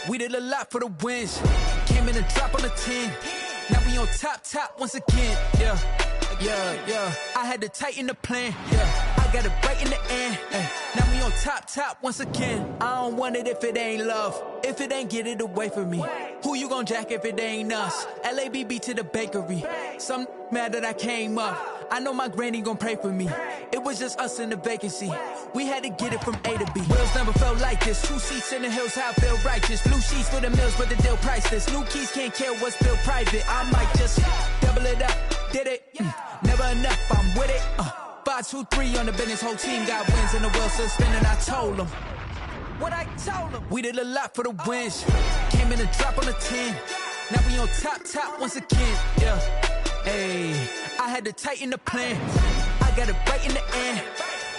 We did a lot for the wins. Came in and dropped on the 10. Now we on top once again. Yeah. I had to tighten the plan. Yeah, I got it right in the end. Now we on top once again. I don't want it if it ain't love. If it ain't, get it away from me. Who you gon' jack if it ain't us? LABB to the bakery. Some mad that I came up. I know my granny gon' pray for me. It was just us in the vacancy. We had to get it from A to B. Wheels never felt like this. 2 seats in the hills, how I feel righteous. Blue sheets for the mills, but the deal priceless. New keys can't care what's still private. I might just double it up. Did it? Never enough, I'm with it. 5, 2, 3 on the business. Whole team got wins and the wheels still spinning. I told them what I told them. We did a lot for the wins. Came in and dropped on the 10. Now we on top once again. Yeah. Hey, I had to tighten the plan. I got it right in the end.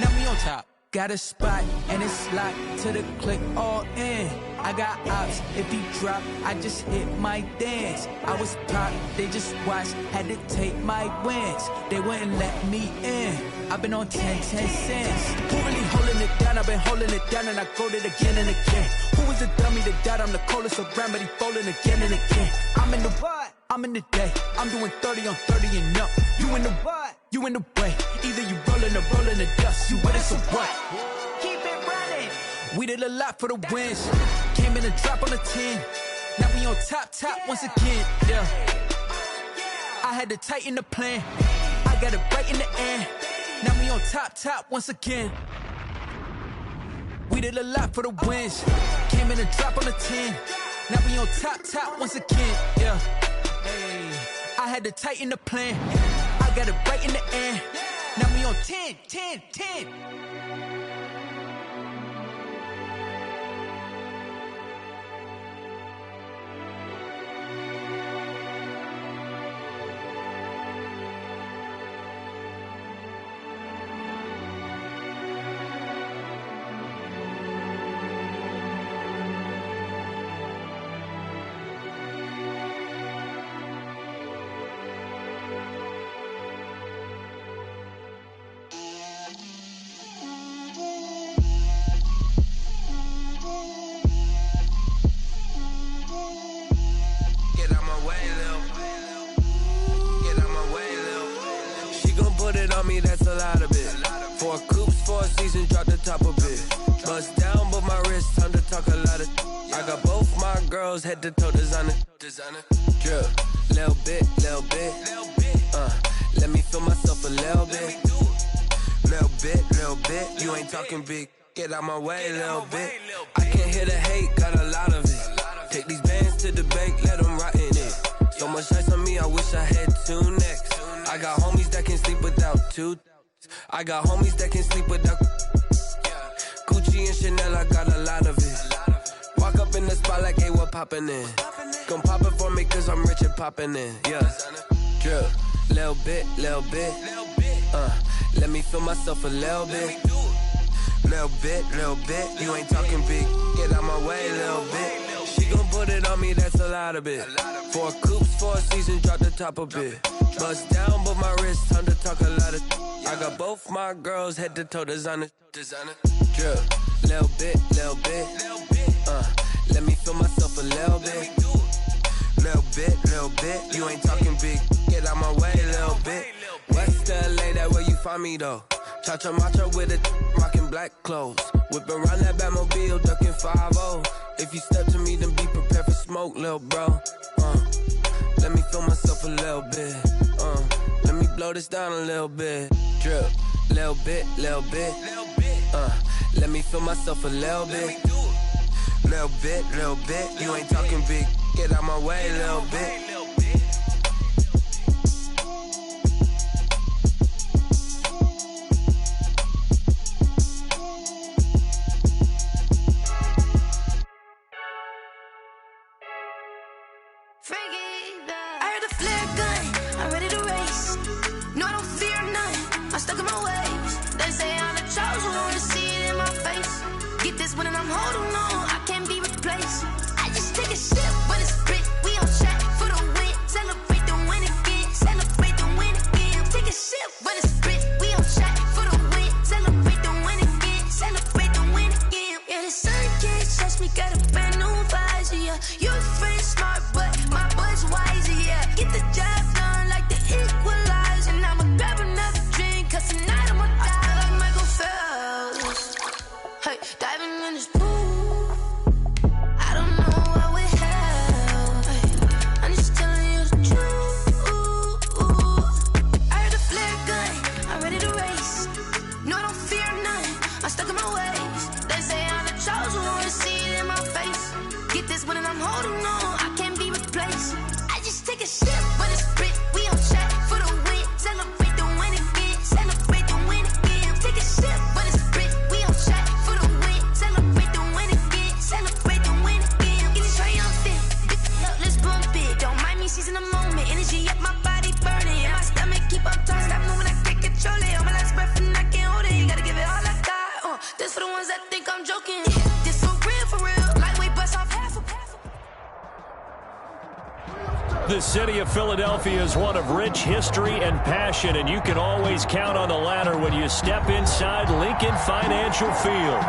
Now we on top. Got a spot and it's locked to the click all in. I got ops, if he drop, I just hit my dance. I was pop, they just watched, had to take my wins. They wouldn't let me in. I've been on 10 cents. Who really holding it down? I've been holding it down and I go it again and again. Who was the dummy that died? I'm the coldest around, but he falling again and again. I'm in the what? I'm in the day. I'm doing 30 on 30 and up. You in the what? You in the way. Either you rolling or rolling the dust. You with us or what? Keep it running. We did a lot for the wins. Came in and dropped on the 10. Now we on top once again. Yeah. I had to tighten the plan. I got it right in the end. Now we on top once again. We did a lot for the wins. Came in and dropped on the 10. Now we on top once again. Yeah. Hey, I had to tighten the plan. I got it right in the end. Now we on 10. That's a lot of it. 4 coops, 4 seasons, drop the top of it. Bust down, but my wrist, time to talk a lot of. I got both my girls head to toe designer. Drip, little bit. Let me feel myself a little bit. Little bit. You ain't talking big. Get out my way, little bit. I can't hear the hate, got a lot of it. Take these bands to the bank, let them rot in it. So much ice on me, I wish I had 2 necks. I got homies that can sleep without 2. I got homies that can sleep without Gucci and Chanel, I got a lot of it. Walk up in the spot like, hey, what poppin' in? Gon' pop it for me cause I'm rich and poppin' in. Yeah, drip, little bit. Let me feel myself a little bit. Little bit. You ain't talking big, get out my way, little bit. She gon' put it on me, that's a lot of it. 4 coops, 4 seasons, drop the top of it. Bust down, but my wrist, time to talk a lot of. I got both my girls head to toe designer. Drip, little bit. Let me feel myself a little bit. Little bit. You ain't talking big, get out my way, little bit. West LA, that where you find me though. Cha-cha matcha with it, rockin' black clothes. Whippin' around that Batmobile, duckin' 5-0. If you step to me, then be prepared for smoke, lil' bro. Let me feel myself a little bit. Let me blow this down a little bit. Drip, little bit. Let me feel myself a little bit. Little bit. You ain't talking big. Get out my way, little bit. Got a brand new vibes, yeah. You pretty smart, but my boy's wiser, yeah. Get the job done like the equalizer. And I'ma grab another drink, cause tonight I'ma die like Michael Phelps. Hey, diving in this pool, I don't know what we have. Hey, I'm just telling you the truth. I heard the flare gun, I'm ready to race. No, I don't fear nothing, I'm stuck in my ways. They say I'm the chosen one, see it in my face. Get this one and I'm holding on, I can't be replaced. I just take a sip, but it's Brit, we on track for the win. Celebrate the win again, celebrate the win again. Take a sip, but it's Brit, we on track for the win. Celebrate the win again, celebrate the win again. Get it triumphant, let's bump it. Don't mind me seizing the moment, energy up my body burning. And my stomach keep up talking, stop moving, I can't control it. On my last breath and I can't hold it, you gotta give it all I got. This for the ones that think I'm joking. This for real, lightweight bust off half a. The city of Philadelphia is one of rich history and passion, and you can always count on the latter when you step inside Lincoln Financial Field.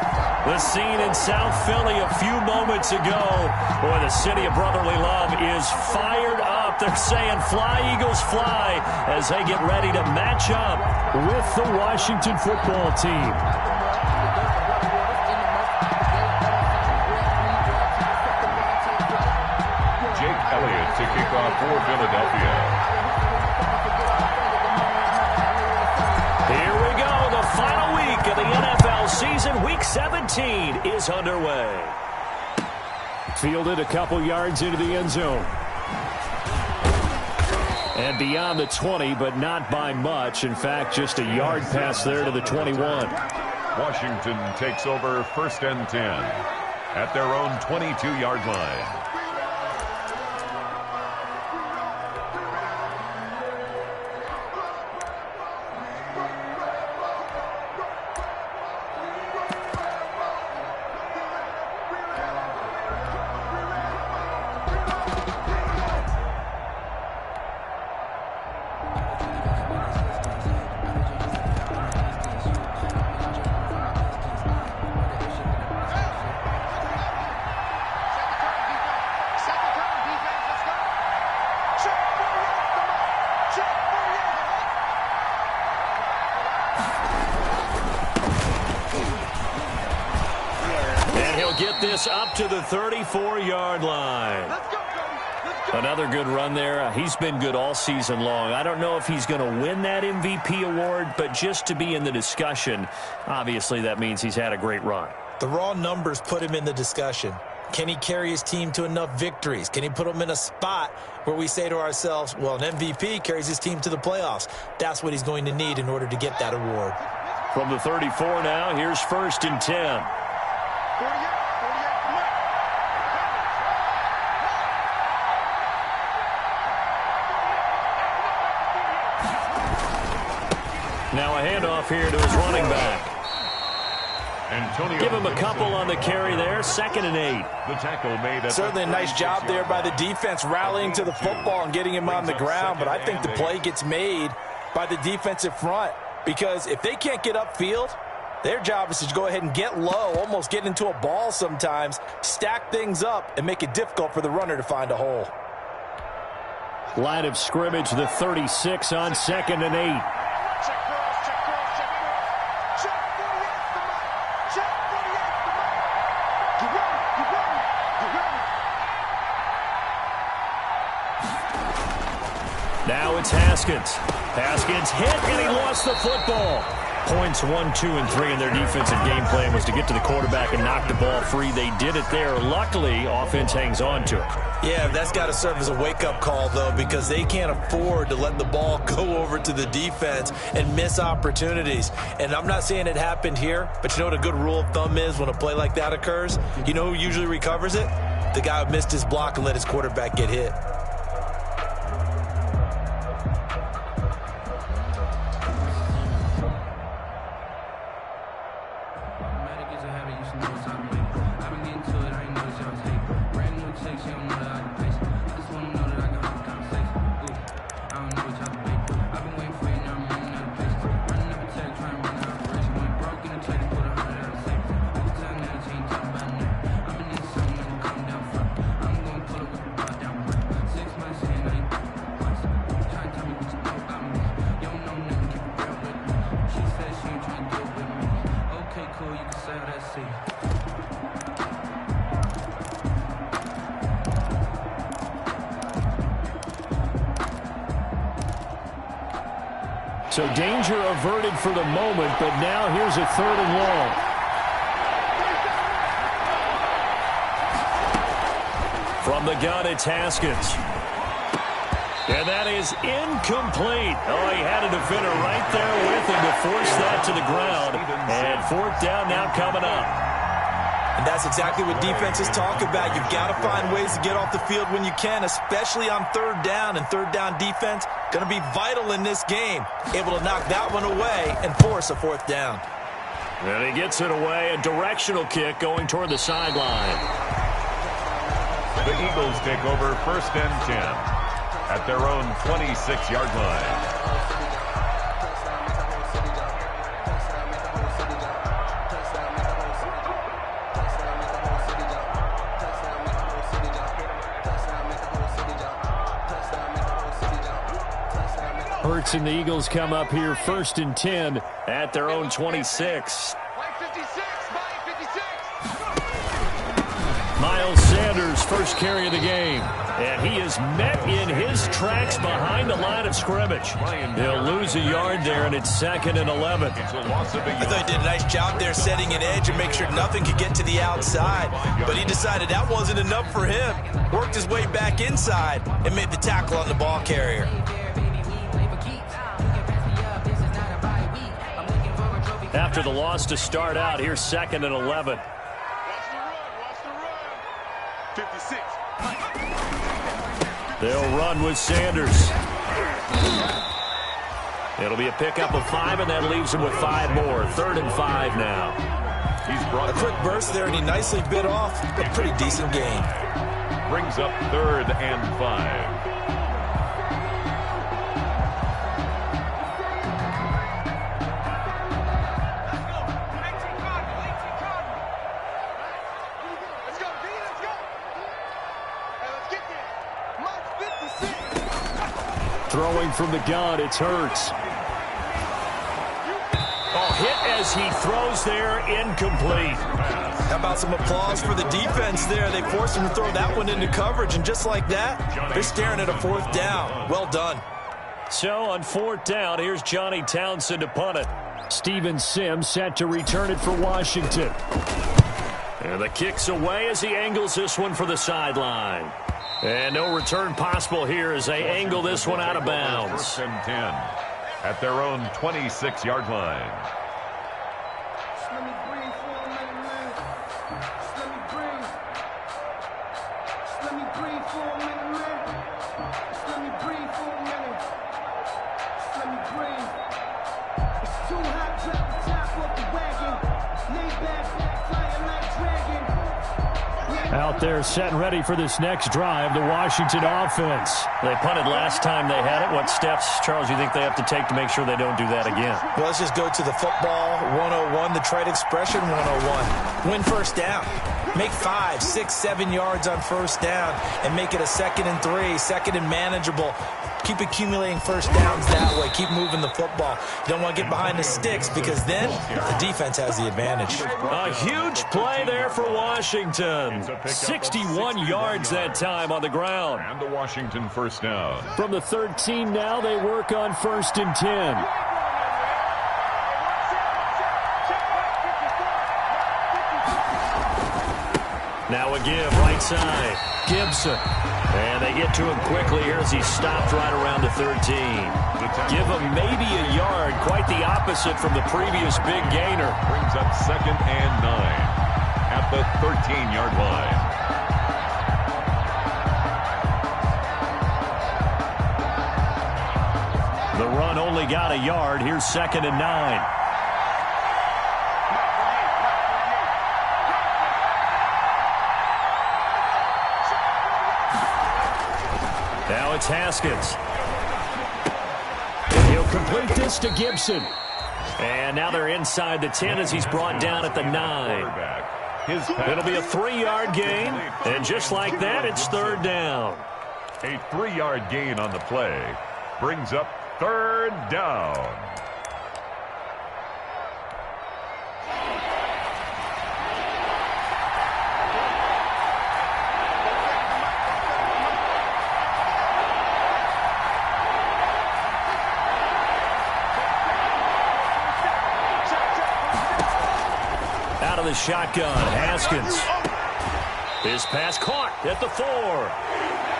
The scene in South Philly a few moments ago, boy, the city of brotherly love is fired up. They're saying fly, Eagles, fly, as they get ready to match up with the Washington football team. Elliott to kick off for Philadelphia. Here we go. The final week of the NFL season. Week 17 is underway. Fielded a couple yards into the end zone. And beyond the 20, but not by much. In fact, just a yard pass there to the 21. Washington takes over 1st and 10 at their own 22-yard line. Get this up to the 34-yard line. Another good run there. He's been good all season long. I don't know if he's going to win that MVP award, but just to be in the discussion, obviously that means he's had a great run. The raw numbers put him in the discussion. Can he carry his team to enough victories? Can he put them in a spot where we say to ourselves, well, an MVP carries his team to the playoffs. That's what he's going to need in order to get that award. From the 34 now, here's 1st and 10. Now a handoff here to his running back. Give him a couple on the carry there. 2nd and 8. The tackle made. Certainly a nice job there by the defense rallying to the football and getting him on the ground. But I think the play gets made by the defensive front, because if they can't get upfield, their job is to go ahead and get low, almost get into a ball sometimes, stack things up, and make it difficult for the runner to find a hole. Line of scrimmage, the 36 on 2nd and 8. Now it's Haskins. Haskins hit, and he lost the football. Points 1, 2, and 3 in their defensive game plan was to get to the quarterback and knock the ball free. They did it there. Luckily, offense hangs on to it. Yeah, that's got to serve as a wake-up call, though, because they can't afford to let the ball go over to the defense and miss opportunities. And I'm not saying it happened here, but you know what a good rule of thumb is when a play like that occurs? You know who usually recovers it? The guy who missed his block and let his quarterback get hit. So danger averted for the moment, but now here's a 3rd and long. From the gun, it's Haskins. And that is incomplete. Oh, he had a defender right there with him to force that to the ground. And 4th down now coming up. And that's exactly what defenses talk about. You've got to find ways to get off the field when you can, especially on 3rd down. And 3rd down defense going to be vital in this game. Able to knock that one away and force a 4th down. And he gets it away. A directional kick going toward the sideline. The Eagles take over 1st and 10 at their own 26-yard line. Hurts and the Eagles come up here 1st and 10 at their own 26. Miles Sanders, first carry of the game. And he is met in his tracks behind the line of scrimmage. He'll lose a yard there, and it's 2nd and 11. I thought he did a nice job there setting an edge and make sure nothing could get to the outside. But he decided that wasn't enough for him. Worked his way back inside and made the tackle on the ball carrier. After the loss to start out, here's 2nd and 11. 56. They'll run with Sanders. It'll be a pickup of 5, and that leaves him with 5 more. 3rd and 5 now. He's brought a quick burst there, and he nicely bit off a pretty decent gain. Brings up 3rd and 5. Throwing from the gun, it's Hurts. Oh, hit as he throws there, incomplete. How about some applause for the defense there? They forced him to throw that one into coverage, and just like that, they're staring at a 4th down. Well done. So on 4th down, here's Johnny Townsend to punt it. Steven Sims set to return it for Washington. And the kick's away as he angles this one for the sideline. And no return possible here as they angle this one out of bounds. 1st and 10 at their own 26-yard line. Let me breathe for a minute, man. Just let me breathe. Just let me breathe for a minute, man. Just let me breathe for a minute. Just let me breathe. It's too hot, drop the top off the wagon. Lay back, flying like dragon. Out there set and ready for this next drive, the Washington offense. They punted last time they had it. What steps, Charles, you think they have to take to make sure they don't do that again? Well, let's just go to the football 101, the trade expression 101. Win 1st down. Make 5, 6, 7 yards on 1st down and make it a 2nd and 3, 2nd and manageable. Keep accumulating 1st downs that way. Keep moving the football. You don't want to get behind the sticks because then the defense has the advantage. A huge play there for Washington. 61 yards that time on the ground. And the Washington 1st down. From the 13 now, they work on 1st and 10. Now a give, right side. Gibson. And they get to him quickly here as he stopped right around the 13. Give him maybe a yard, quite the opposite from the previous big gainer. Brings up 2nd and 9 at the 13-yard line. The run only got a yard. Here's 2nd and 9. Now it's Haskins. And he'll complete this to Gibson. And now they're inside the 10 as he's brought down at the 9. It'll be a 3-yard gain. And just like that, it's 3rd down. A 3-yard gain on the play brings up 3rd down. the shotgun. Haskins. His pass caught at the 4.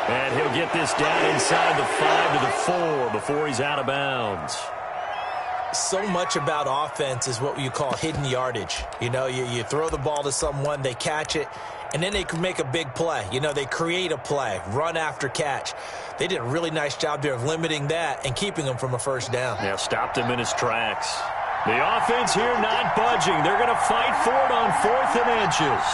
And he'll get this down inside the 5 to the 4 before he's out of bounds. So much about offense is what you call hidden yardage. You know, you throw the ball to someone, they catch it, and then they can make a big play. You know, they create a play, run after catch. They did a really nice job there of limiting that and keeping him from a first down. Yeah, stopped him in his tracks. The offense here not budging. They're going to fight for it on 4th and inches.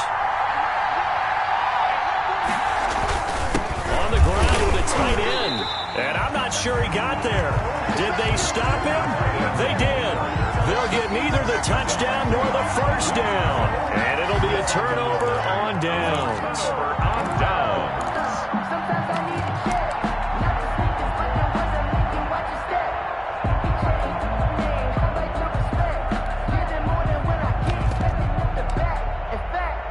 On the ground with a tight end. And I'm not sure he got there. Did they stop him? They did. They'll get neither the touchdown nor the first down. And it'll be a turnover on downs. Sometimes I need a check. Not to speak this, but there was a link and watch your step. He changed my name, I like your respect. Getting more than when I get expecting at the back. In fact,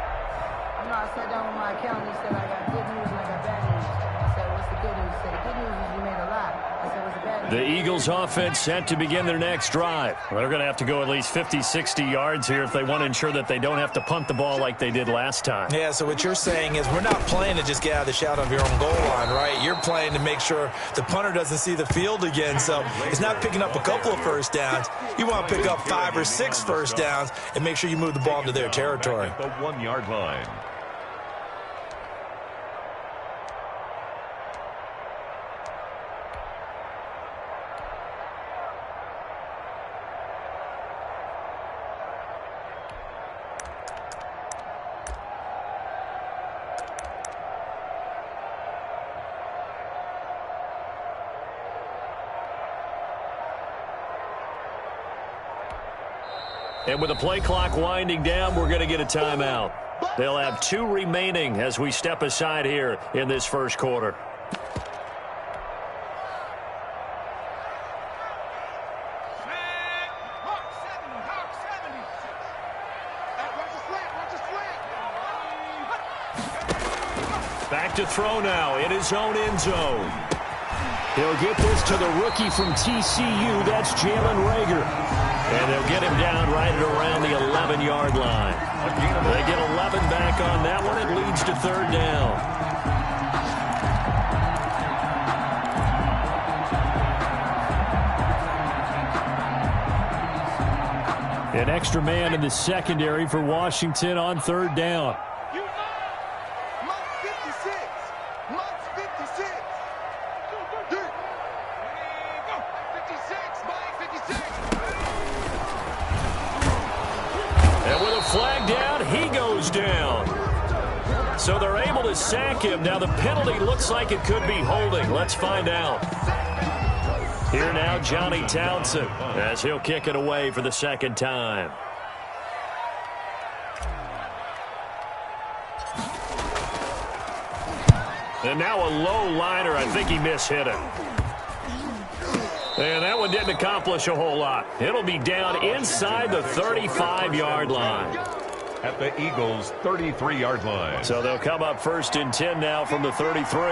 I know I sat down with my accountant. He said I got good news and I got bad news. I said, what's the good news? He said, the good news is you made a lot. I said, what's the bad news? The Eagles offense set to begin their next drive. They're going to have to go at least 50, 60 yards here if they want to ensure that they don't have to punt the ball like they did last time. Yeah, so what you're saying is we're not playing to just get out of the shadow of your own goal line, right? You're playing to make sure the punter doesn't see the field again. So it's not picking up a couple of first downs. You want to pick up 5 or 6 first downs and make sure you move the ball into their territory. The 1-yard line. And with the play clock winding down, we're going to get a timeout. They'll have 2 remaining as we step aside here in this first quarter. Back to throw now in his own end zone. He'll get this to the rookie from TCU. That's Jalen Reagor. And they'll get him down right at around the 11-yard line. They get 11 back on that one. It leads to 3rd down. An extra man in the secondary for Washington on 3rd down. Flag down, he goes down. So they're able to sack him. Now the penalty looks like it could be holding. Let's find out. Here now, Johnny Townsend, as he'll kick it away for the 2nd time. And now a low liner. I think he mishit it. And that one didn't accomplish a whole lot. It'll be down inside the 35-yard line. At the Eagles' 33-yard line. So they'll come up 1st and 10 now from the 33.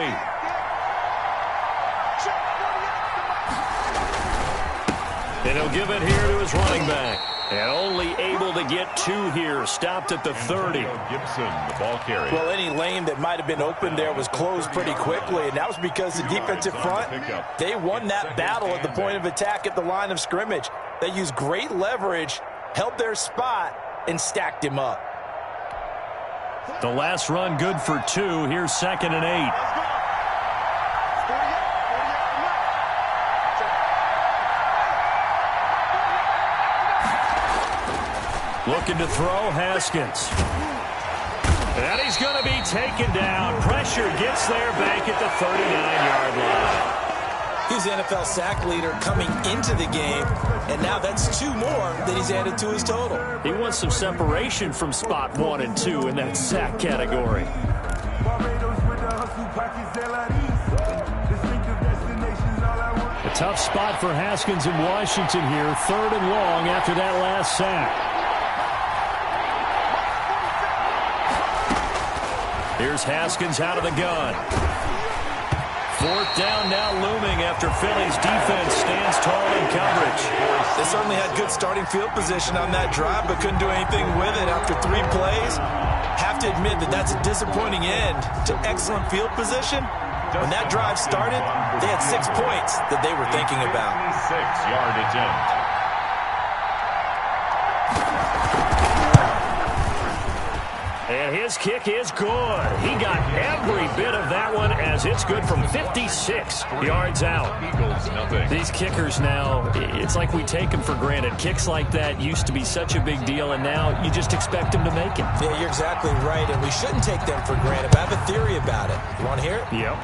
And he'll give it here to his running back. And only able to get 2 here. Stopped at the 30. Gibson, the ball carrier. Well, any lane that might have been open there was closed pretty quickly, and that was because the defensive front, they won that battle at the point of attack at the line of scrimmage. They used great leverage, held their spot, and stacked him up. The last run good for 2. Here's 2nd and 8. Looking to throw, Haskins. And he's going to be taken down. Pressure gets there back at the 39-yard line. He's the NFL sack leader coming into the game, and now that's 2 more that he's added to his total. He wants some separation from spot 1 and 2 in that sack category. A tough spot for Haskins in Washington here. 3rd and long after that last sack. Here's Haskins out of the gun. Fourth down now looming after Philly's defense stands tall in coverage. They certainly had good starting field position on that drive, but couldn't do anything with it after 3 plays. Have to admit that that's a disappointing end to excellent field position. When that drive started, they had 6 points that they were thinking about. 6-yard attempt. And his kick is good. He got every bit of that one as it's good from 56 yards out. Eagles, nothing. These kickers now, it's like we take them for granted. Kicks like that used to be such a big deal, and now you just expect them to make it. Yeah, you're exactly right, and we shouldn't take them for granted. But I have a theory about it. You want to hear it? Yep.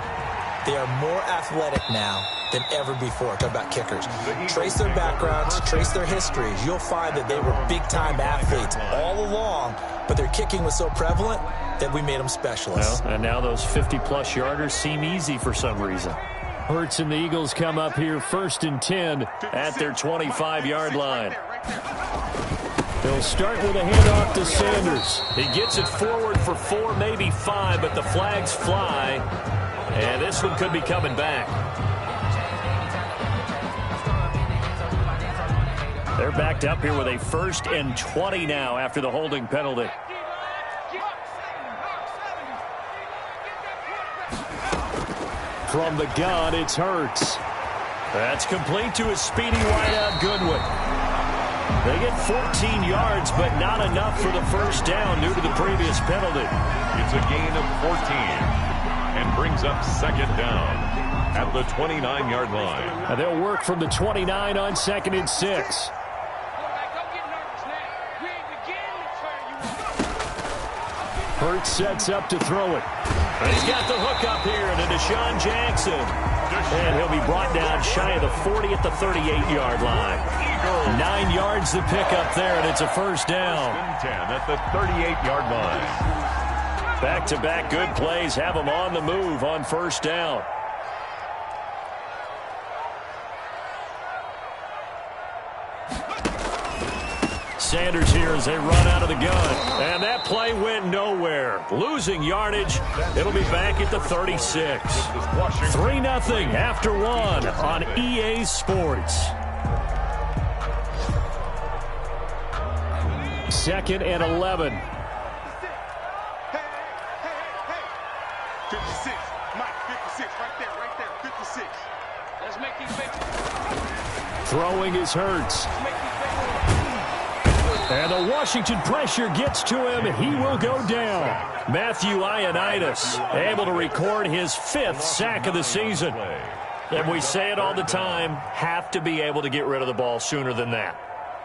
They are more athletic now than ever before. Talk about kickers. Trace their backgrounds, trace their histories. You'll find that they were big-time athletes all along, but their kicking was so prevalent that we made them specialists. Well, and now those 50-plus yarders seem easy for some reason. Hurts and the Eagles come up here 1st and 10 at their 25-yard line. They'll start with a handoff to Sanders. He gets it forward for 4, maybe 5, but the flags fly. And this one could be coming back. They're backed up here with a 1st and 20 now after the holding penalty. From the gun, it's Hurts. That's complete to his speedy wideout Goodwin. They get 14 yards, but not enough for the first down due to the previous penalty. It's a gain of 14. And brings up 2nd down at the 29-yard line. And they'll work from the 29 on 2nd and 6. Hurts sets up to throw it. And he's got the hook up here to Deshaun Jackson. And he'll be brought down shy of the 40 at the 38-yard line. 9 yards to pick up there, and it's a first down. 10 at the 38-yard line. Back-to-back good plays have them on the move on first down. Sanders here as they run out of the gun. And that play went nowhere. Losing yardage. It'll be back at the 36. 3-0 after 1 on EA Sports. 2nd and 11. 56. Mike, 56. Right there. 56. Let's make these big. Throwing is Hurts. And the Washington pressure gets to him. He will go down. Matthew Ioannidis able to record his 5th sack of the season. And we say it all the time, have to be able to get rid of the ball sooner than that.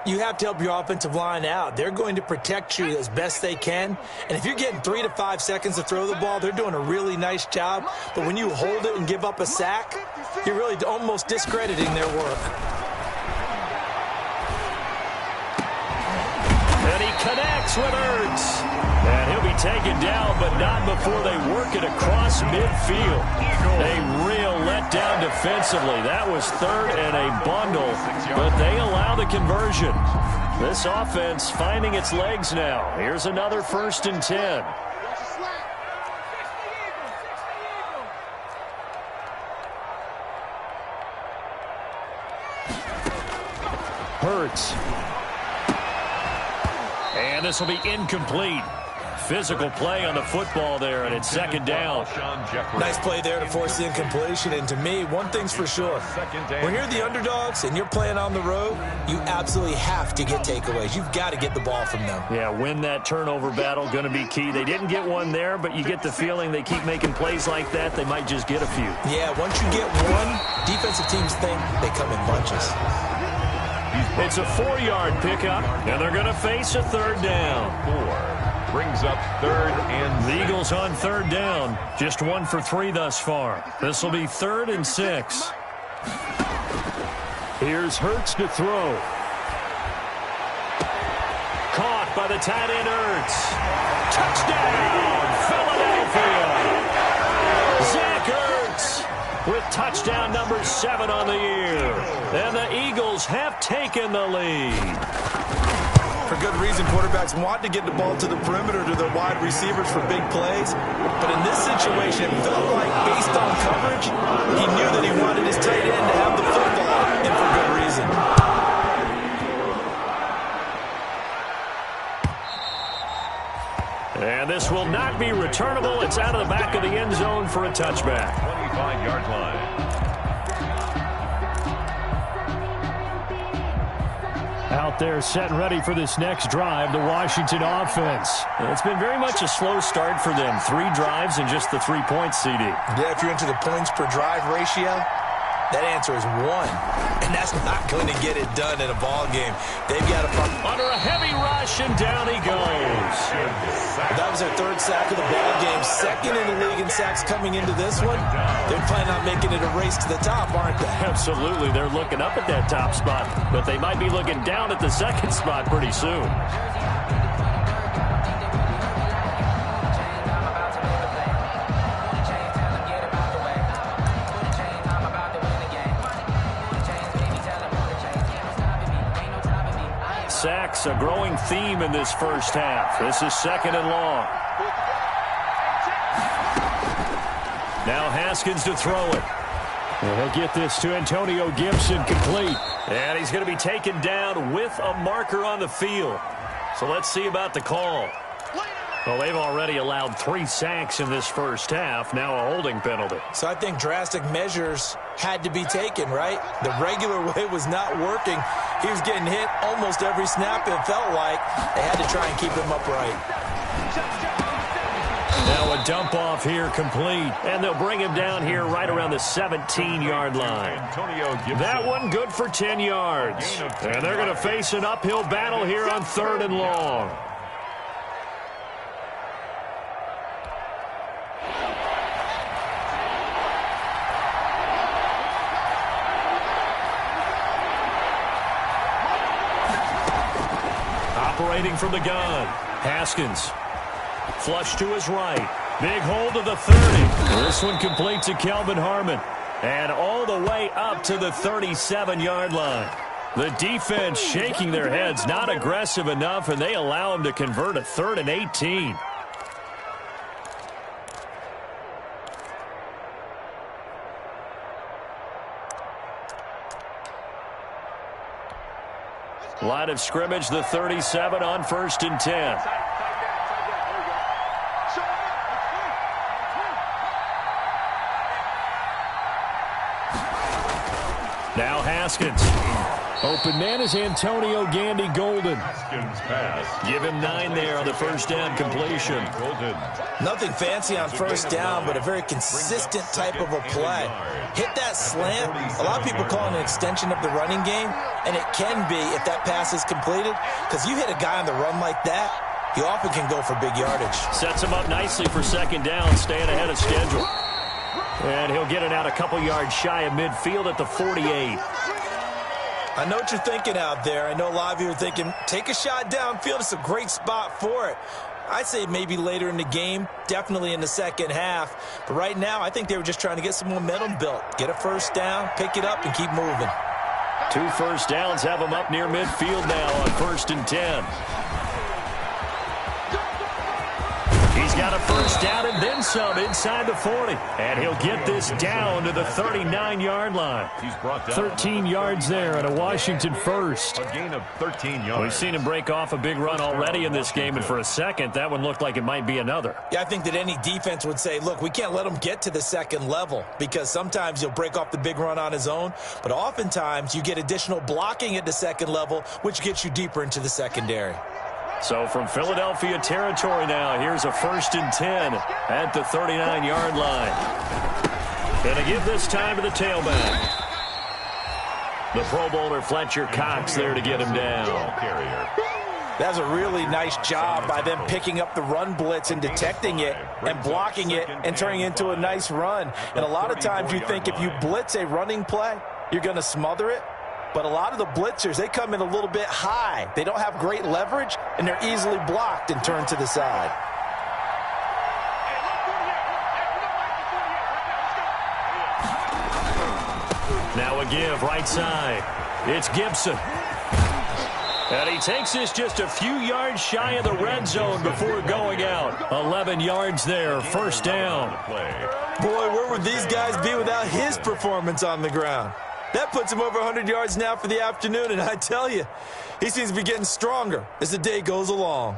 You have to help your offensive line out. They're going to protect you as best they can. And if you're getting 3 to 5 seconds to throw the ball, they're doing a really nice job. But when you hold it and give up a sack, you're really almost discrediting their work. And he connects with Hurts. And he'll be taken down, but not before they work it across midfield. A real letdown defensively. That was 3rd and a bundle, but they allow the conversion. This offense finding its legs now. Here's another 1st and 10. Hurts. And this will be incomplete. Physical play on the football there, and it's 2nd down. Nice play there to force the incompletion. And to me, one thing's for sure. When you're the underdogs and you're playing on the road, you absolutely have to get takeaways. You've got to get the ball from them. Yeah, win that turnover battle, going to be key. They didn't get one there, but you get the feeling they keep making plays like that, they might just get a few. Yeah, once you get one, defensive teams think they come in bunches. It's a 4-yard pickup, and they're going to face a 3rd down. 4 brings up 3rd and the Eagles on 3rd down. Just 1 for 3 thus far. This will be 3rd and 6. Here's Hurts to throw. Caught by the tight end Hurts. Touchdown, Philadelphia. Zach Ertz with touchdown number 7 on the year. And the Eagles have taken the lead. For good reason. Quarterbacks want to get the ball to the perimeter to their wide receivers for big plays. But in this situation, it felt like based on coverage, he knew that he wanted his tight end to have the football, and for good reason. And this will not be returnable. It's out of the back of the end zone for a touchback. 25-yard line. Out there set and ready for this next drive, the Washington offense. It's been very much a slow start for them. 3 drives and just the 3 points, CD. Yeah, if you're into the points per drive ratio, that answer is 1. And that's not going to get it done in a ball game. They've got to... Under a heavy rush, and down he goes. That was their 3rd sack of the ball game. 2nd in the league in sacks coming into this one. They're planning on making it a race to the top, aren't they? Absolutely. They're looking up at that top spot, but they might be looking down at the 2nd spot pretty soon. Sacks, a growing theme in this first half. This is 2nd and long. Now Haskins to throw it. And he'll get this to Antonio Gibson, complete. And he's going to be taken down with a marker on the field. So let's see about the call. Well, they've already allowed 3 sacks in this first half. Now a holding penalty. So I think drastic measures had to be taken, right? The regular way was not working. He was getting hit almost every snap, it felt like. They had to try and keep him upright. Now a dump off here, complete. And they'll bring him down here right around the 17-yard line. That one good for 10 yards. And they're going to face an uphill battle here on 3rd and long. Operating from the gun, Haskins. Flush to his right. Big hold to the 30. This one complete to Kelvin Harmon. And all the way up to the 37-yard line. The defense shaking their heads, not aggressive enough, and they allow him to convert a 3rd and 18. Line of scrimmage, the 37 on 1st and 10. Now Haskins. Open man is Antonio Gandy Golden. Give him 9 there on the first down completion. Nothing fancy on first down, but a very consistent type of a play. Hit that slant. A lot of people call it an extension of the running game, and it can be if that pass is completed, because you hit a guy on the run like that, he often can go for big yardage. Sets him up nicely for 2nd down, staying ahead of schedule. And he'll get it out a couple yards shy of midfield at the 48. I know what you're thinking out there. I know a lot of you are thinking, take a shot downfield. It's a great spot for it. I'd say maybe later in the game, definitely in the second half. But right now, I think they were just trying to get some momentum built. Get a first down, pick it up, and keep moving. 2 first downs have them up near midfield now on 1st and 10. He's got a first down and then some inside the 40. And he'll get this down to the 39-yard line. 13 yards there and a Washington first. A gain of 13 yards. We've seen him break off a big run already in this game, and for a second, that one looked like it might be another. Yeah, I think that any defense would say, look, we can't let him get to the second level, because sometimes he'll break off the big run on his own, but oftentimes you get additional blocking at the second level, which gets you deeper into the secondary. So from Philadelphia territory now, here's a 1st and 10 at the 39-yard line. Going to give this time to the tailback. The Pro Bowler Fletcher Cox there to get him down. That's a really nice job by them picking up the run blitz and detecting it and blocking it and turning it into a nice run. And a lot of times you think if you blitz a running play, you're going to smother it. But a lot of the blitzers, they come in a little bit high. They don't have great leverage, and they're easily blocked and turned to the side. Now a give right side. It's Gibson. And he takes this just a few yards shy of the red zone before going out. 11 yards there, first down. Boy, where would these guys be without his performance on the ground? That puts him over 100 yards now for the afternoon, and I tell you, he seems to be getting stronger as the day goes along.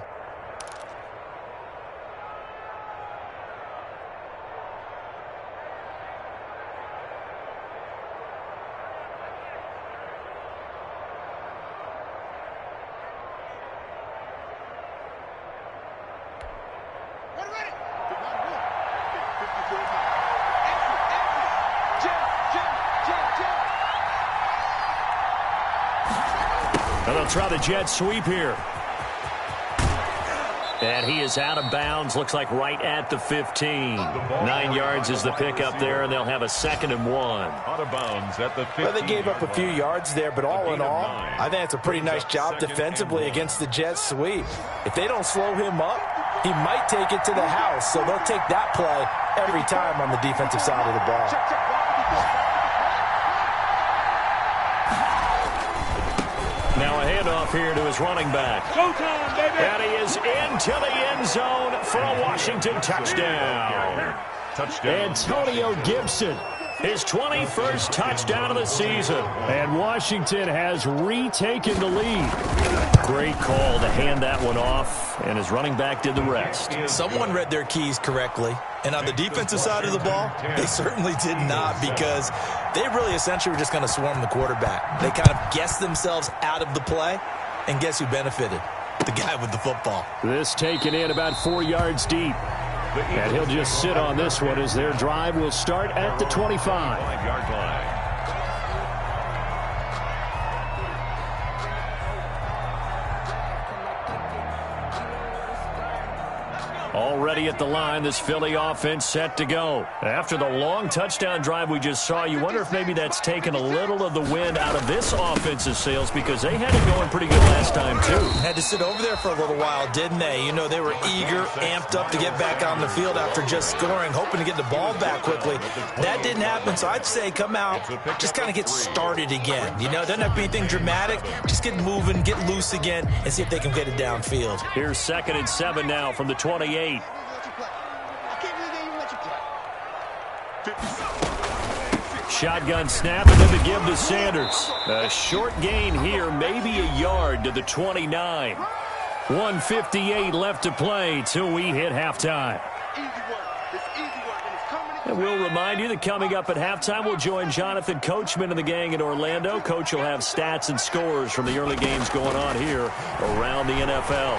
And they'll try the jet sweep here. And he is out of bounds. Looks like right at the 15. 9 yards is the pickup there, and they'll have a 2nd and 1. Out of bounds at the 15. Well, they gave up a few yards there, but all in all, I think it's a pretty nice job defensively against the jet sweep. If they don't slow him up, he might take it to the house, so they'll take that play every time on the defensive side of the ball. Now a handoff here to his running back. Showtime, baby. And he is into the end zone for a Washington touchdown. Antonio Gibson, his 21st touchdown of the season. And Washington has retaken the lead. Great call to hand that one off, and his running back did the rest. Someone read their keys correctly, and on the defensive side of the ball, they certainly did not, because they really essentially were just going to swarm the quarterback. They kind of guessed themselves out of the play, and guess who benefited? The guy with the football. This taken in about 4 yards deep. And he'll just sit on this one as their drive will start at the 25. 5-yard line. Already at the line, this Philly offense set to go. After the long touchdown drive we just saw, you wonder if maybe that's taken a little of the wind out of this offensive sails, because they had it going pretty good last time, too. Had to sit over there for a little while, didn't they? You know, they were eager, amped up to get back on the field after just scoring, hoping to get the ball back quickly. That didn't happen, so I'd say come out, just kind of get started again. You know, it doesn't have to be anything dramatic. Just get moving, get loose again, and see if they can get it downfield. Here's 2nd and 7 now from the 28. Shotgun snap, and then the give to Sanders. A short gain here, maybe a yard to the 29. 1:58 left to play till we hit halftime. And we'll remind you that coming up at halftime, we'll join Jonathan Coachman and the gang in Orlando. Coach will have stats and scores from the early games going on here around the NFL.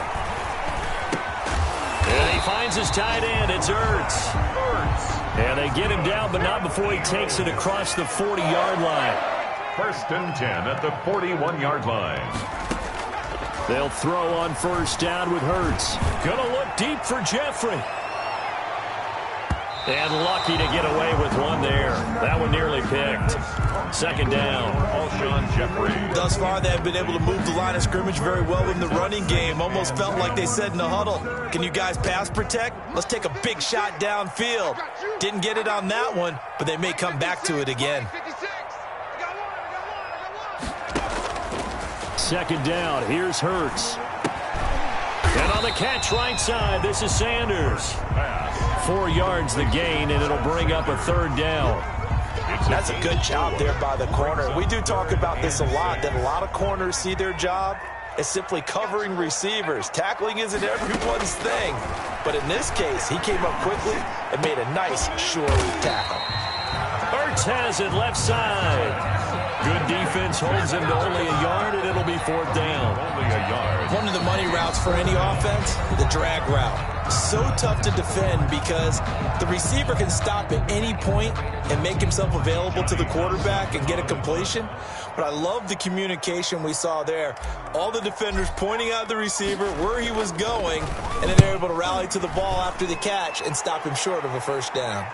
And he finds his tight end. It's Ertz. And they get him down, but not before he takes it across the 40-yard line. 1st and 10 at the 41-yard line. They'll throw on 1st down with Hurts. Gonna look deep for Jeffrey. And lucky to get away with one there. That one nearly picked. 2nd down. Alshon Jeffrey. Thus far, they have been able to move the line of scrimmage very well in the running game. Almost felt like they said in the huddle, can you guys pass protect? Let's take a big shot downfield. Didn't get it on that one, but they may come back to it again. 2nd down. Here's Hurts. And on the catch right side, this is Sanders. 4 yards the gain, and it'll bring up a 3rd down. That's a good job there by the corner. We do talk about this a lot, that a lot of corners see their job as simply covering receivers. Tackling isn't everyone's thing. But in this case, he came up quickly and made a nice, short tackle. Ertz has it left side. Good defense holds him to only a yard, and it'll be 4th down. Only a yard. One of the money routes for any offense, the drag route. So tough to defend because the receiver can stop at any point and make himself available to the quarterback and get a completion. But I love the communication we saw there. All the defenders pointing out the receiver where he was going, and then they're able to rally to the ball after the catch and stop him short of a 1st down.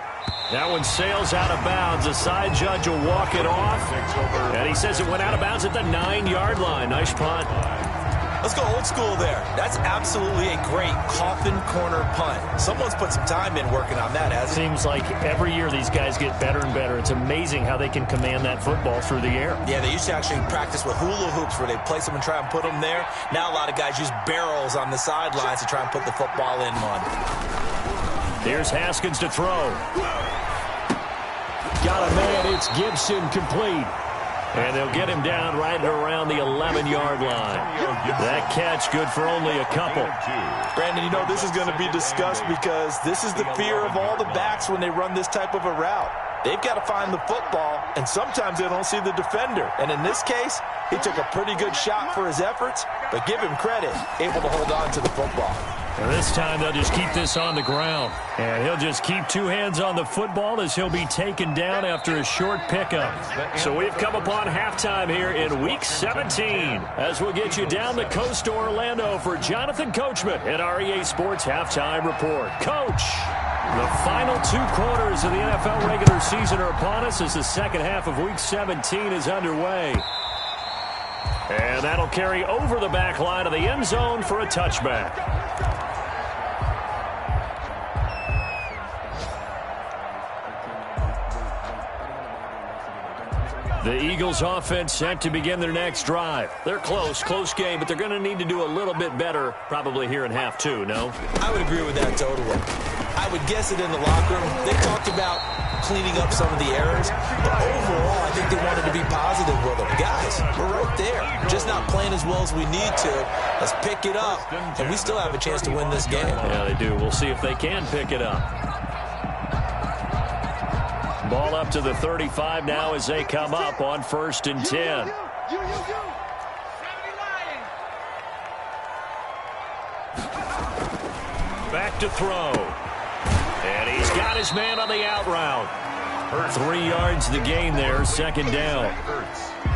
That one sails out of bounds. The side judge will walk it off. And he says it went out of bounds at the 9-yard line. Nice punt. Let's go old school there. That's absolutely a great coffin corner punt. Someone's put some time in working on that, hasn't it? Seems like every year these guys get better and better. It's amazing how they can command that football through the air. Yeah, they used to actually practice with hula hoops where they place them and try and put them there. Now a lot of guys use barrels on the sidelines to try and put the football in one. Here's Haskins to throw. Got a man. It's Gibson, complete. And they'll get him down right around the 11-yard line. That catch good for only a couple. Brandon, you know this is going to be discussed because this is the fear of all the backs when they run this type of a route. They've got to find the football, and sometimes they don't see the defender. And in this case, he took a pretty good shot for his efforts, but give him credit, able to hold on to the football. And this time they'll just keep this on the ground. And he'll just keep two hands on the football as he'll be taken down after a short pickup. So we've come upon halftime here in Week 17 as we'll get you down the coast to Orlando for Jonathan Coachman at our EA Sports Halftime Report. Coach, the final 2 quarters of the NFL regular season are upon us as the second half of Week 17 is underway. And that'll carry over the back line of the end zone for a touchback. The Eagles offense set to begin their next drive. They're close game, but they're going to need to do a little bit better probably here in half 2, no? I would agree with that totally. I would guess it in the locker room. They talked about cleaning up some of the errors, but overall I think they wanted to be positive with them. Guys, we're right there. Just not playing as well as we need to. Let's pick it up, and we still have a chance to win this game. Yeah, they do. We'll see if they can pick it up. Ball up to the 35 now as they come up on 1st and 10. Back to throw. And he's got his man on the out route. 3 yards the gain there, 2nd down.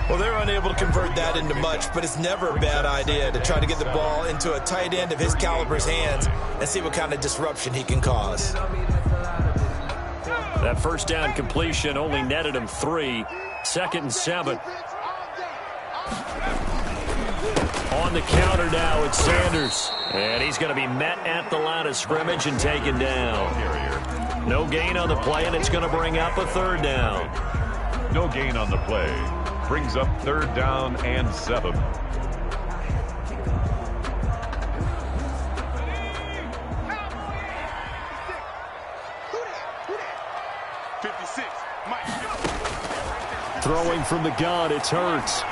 Well, they're unable to convert that into much, but it's never a bad idea to try to get the ball into a tight end of his caliber's hands and see what kind of disruption he can cause. That 1st down completion only netted him 3. 2nd and 7. On the counter now, it's Sanders. And he's going to be met at the line of scrimmage and taken down. No gain on the play, and it's going to bring up a 3rd down. No gain on the play. Brings up 3rd down and 7. Throwing from the gun, it's Hurts.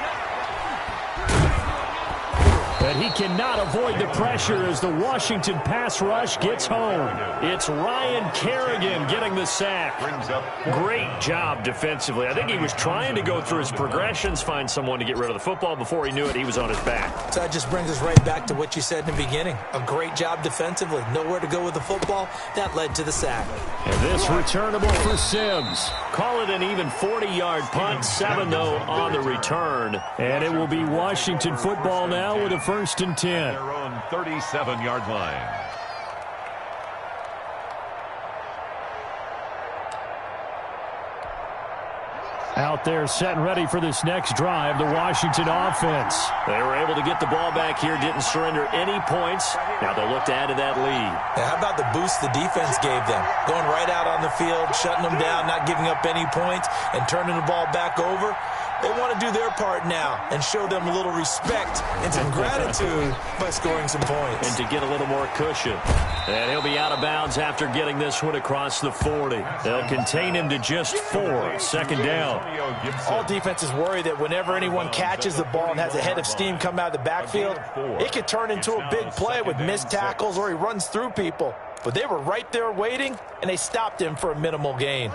And he cannot avoid the pressure as the Washington pass rush gets home. It's Ryan Kerrigan getting the sack. Great job defensively. I think he was trying to go through his progressions, find someone to get rid of the football. Before he knew it, he was on his back. So that just brings us right back to what you said in the beginning. A great job defensively. Nowhere to go with the football. That led to the sack. And this returnable for Sims. Call it an even 40-yard punt. 7, though, on the return. And it will be Washington football now with a 1st and 10. Their own 37-yard line. Out there set and ready for this next drive, the Washington offense. They were able to get the ball back here, didn't surrender any points. Now they'll look to add to that lead. Now, how about the boost the defense gave them? Going right out on the field, shutting them down, not giving up any points, and turning the ball back over. They want to do their part now and show them a little respect and some gratitude by scoring some points. And to get a little more cushion. And he'll be out of bounds after getting this one across the 40. They'll contain him to just 4. 2nd down. All defenses worry that whenever anyone catches the ball and has a head of steam come out of the backfield, it could turn into a big play with missed tackles or he runs through people. But they were right there waiting, and they stopped him for a minimal gain.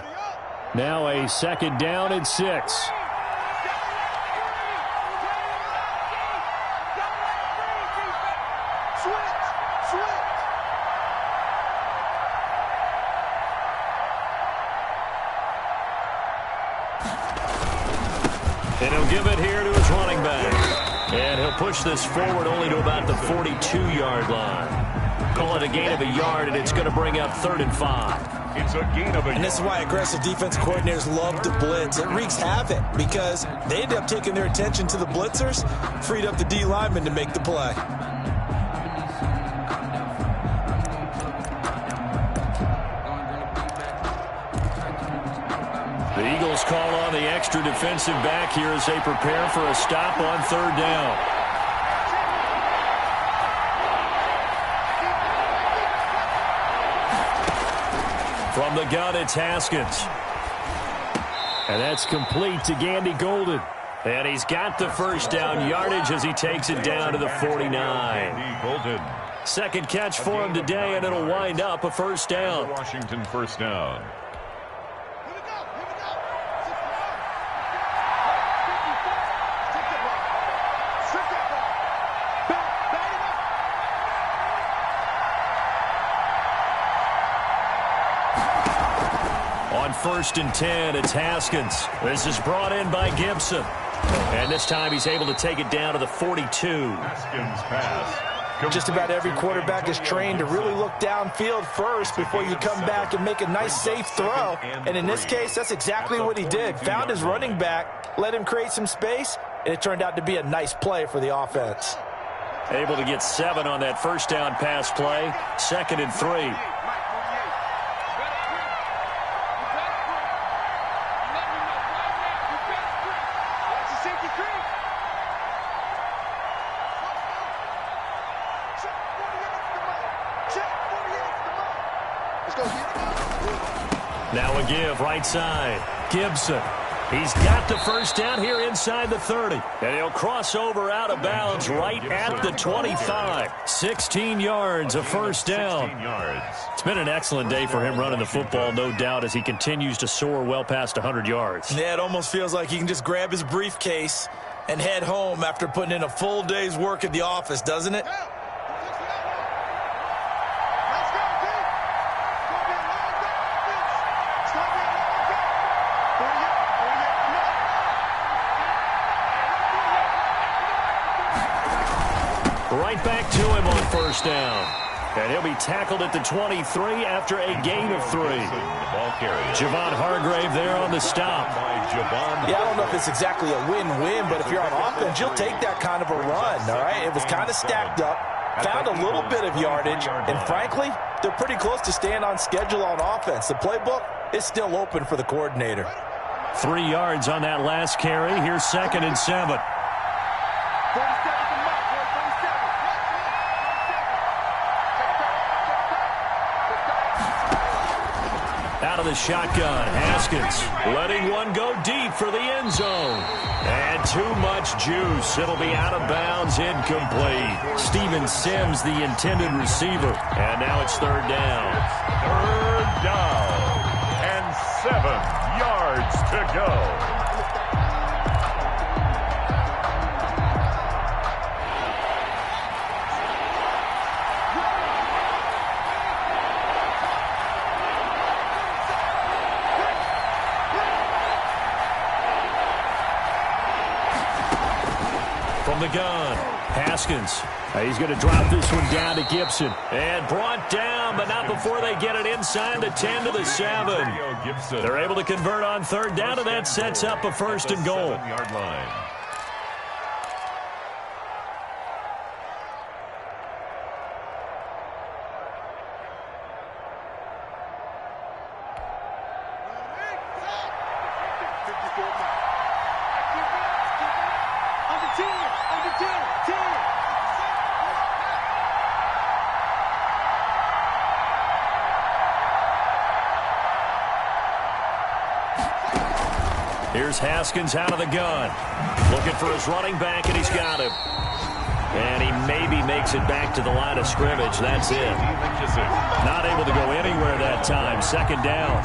Now a 2nd down and 6. And he'll give it here to his running back. And he'll push this forward only to about the 42-yard line. Call it a gain of a yard, and it's going to bring up 3rd and 5. It's a gain of a And this is why aggressive defense coordinators love to blitz. It wreaks havoc because they end up taking their attention to the blitzers, freed up the D lineman to make the play. The Eagles call on the extra defensive back here as they prepare for a stop on 3rd down. From the gun, it's Haskins. And that's complete to Gandy Golden. And he's got the first down yardage as he takes it down to the 49. Gandy Golden. Second catch for him today, and it'll wind up a first down. Washington first down. On 1st and 10, it's Haskins. This is brought in by Gibson. And this time he's able to take it down to the 42. Haskins pass. Just about every quarterback is trained to really look downfield first before you come back and make a nice, safe throw. And in this case, that's exactly what he did. Found his running back, let him create some space, and it turned out to be a nice play for the offense. Able to get 7 on that first down pass play. 2nd and 3. Now a give, right side. Gibson. He's got the first down here inside the 30. And he'll cross over out of bounds right at the 25. 16 yards, a first down. It's been an excellent day for him running the football, no doubt, as he continues to soar well past 100 yards. Yeah, it almost feels like he can just grab his briefcase and head home after putting in a full day's work at the office, doesn't it? Right back to him on first down. And he'll be tackled at the 23 after a gain of 3. Javon Hargrave there on the stop. Yeah, I don't know if it's exactly a win-win, but if you're on offense, you'll take that kind of a run, all right? It was kind of stacked up, found a little bit of yardage, and frankly, they're pretty close to staying on schedule on offense. The playbook is still open for the coordinator. 3 yards on that last carry. Here's 2nd and 7. Out of the shotgun, Haskins letting one go deep for the end zone. And too much juice. It'll be out of bounds, incomplete. Steven Sims, the intended receiver. And now it's 3rd down. 3rd down. And 7 yards to go. From the gun, Haskins. He's going to drop this one down to Gibson. And brought down, but not before they get it inside the 10 to the 7. They're able to convert on 3rd down, and that sets up a 1st and goal. 7-yard line. Here's Haskins out of the gun. Looking for his running back, and he's got him. And he maybe makes it back to the line of scrimmage. That's it. Not able to go anywhere that time. 2nd down.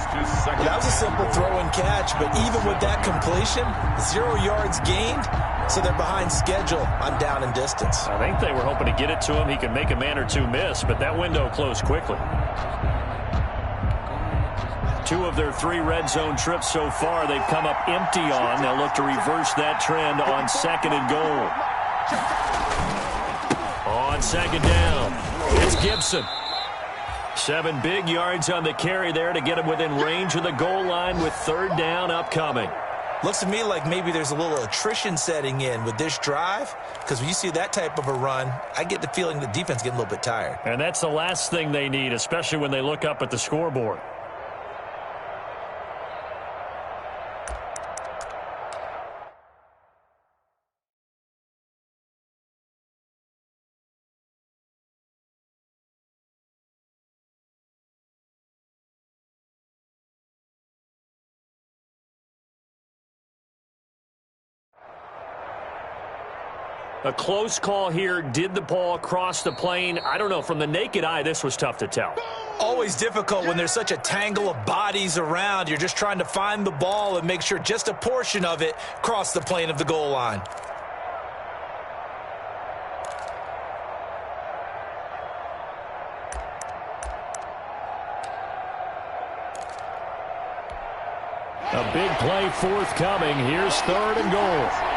That was a simple throw and catch, but even with that completion, 0 yards gained, so they're behind schedule on down and distance. I think they were hoping to get it to him. He could make a man or two miss, but that window closed quickly. 2 of their 3 red zone trips so far they've come up empty on. They'll look to reverse that trend on 2nd and goal. On 2nd down, it's Gibson. 7 big yards on the carry there to get him within range of the goal line with 3rd down upcoming. Looks to me like maybe there's a little attrition setting in with this drive, because when you see that type of a run, I get the feeling the defense getting a little bit tired. And that's the last thing they need, especially when they look up at the scoreboard. A close call here. Did the ball cross the plane? I don't know. From the naked eye, this was tough to tell. Always difficult when there's such a tangle of bodies around. You're just trying to find the ball and make sure just a portion of it crossed the plane of the goal line. A big play forthcoming. Here's 3rd and goal.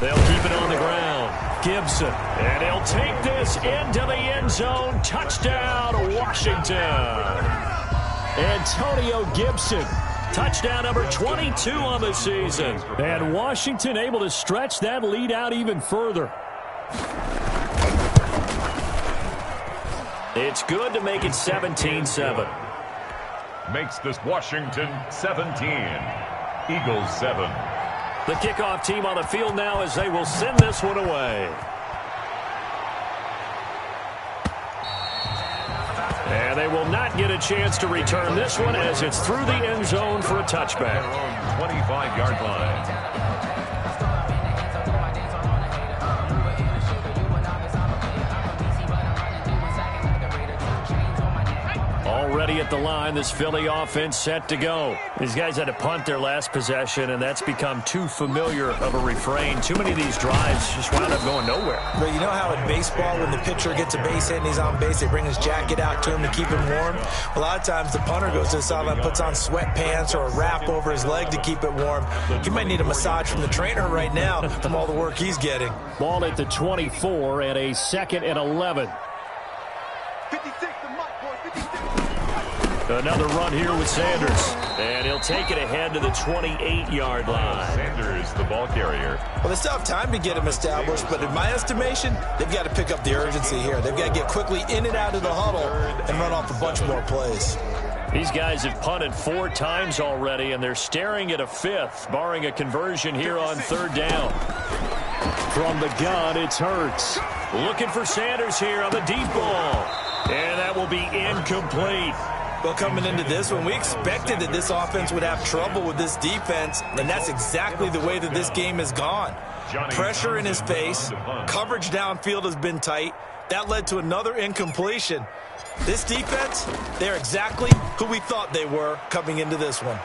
They'll keep it on the ground. Gibson. And he'll take this into the end zone. Touchdown, Washington. Antonio Gibson. Touchdown number 22 on the season. And Washington able to stretch that lead out even further. It's good to make it 17-7. Makes this Washington 17. Eagles 7. The kickoff team on the field now as they will send this one away. And they will not get a chance to return this one as it's through the end zone for a touchback. 25-yard line. Already at the line, this Philly offense set to go. These guys had to punt their last possession, and that's become too familiar of a refrain. Too many of these drives just wound up going nowhere. But you know how in baseball, when the pitcher gets a base hit and he's on base, they bring his jacket out to him to keep him warm? A lot of times the punter goes to the sideline, puts on sweatpants or a wrap over his leg to keep it warm. He might need a massage from the trainer right now from all the work he's getting. Ball at the 24 and a 2nd and 11. 56 to Mike, boy, 56. Another run here with Sanders. And he'll take it ahead to the 28-yard line. Sanders, the ball carrier. Well, they still have time to get him established, but in my estimation, they've got to pick up the urgency here. They've got to get quickly in and out of the huddle and run off a bunch more plays. These guys have punted 4 times already, and they're staring at a 5th, barring a conversion here on 3rd down. From the gun, it's Hurts. Looking for Sanders here on the deep ball. And that will be incomplete. Well, coming into this one, we expected that this offense would have trouble with this defense, and that's exactly the way that this game has gone. Pressure in his face, coverage downfield has been tight. That led to another incompletion. This defense, they're exactly who we thought they were coming into this one.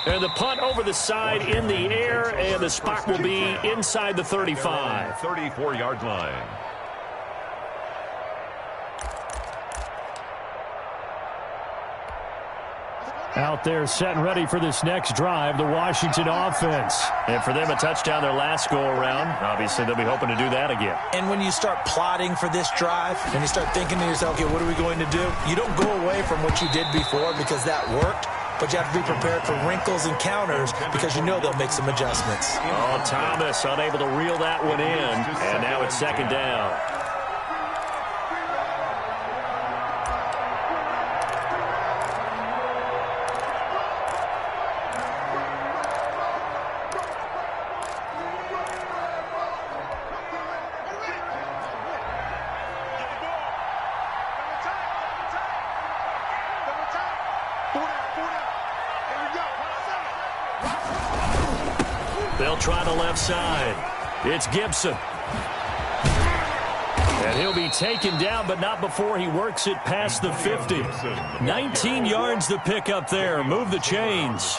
And the punt over the side in the air, and the spot will be inside the 35. 34-yard line. Out there set and ready for this next drive, the Washington offense. And for them, a touchdown their last go-around. Obviously, they'll be hoping to do that again. And when you start plotting for this drive and you start thinking to yourself, okay, what are we going to do? You don't go away from what you did before because that worked, but you have to be prepared for wrinkles and counters because you know they'll make some adjustments. Oh, Thomas unable to reel that one in, and now it's 2nd down. They'll try the left side. It's Gibson. And he'll be taken down, but not before he works it past the 50. 19 yards the pick up there. Move the chains.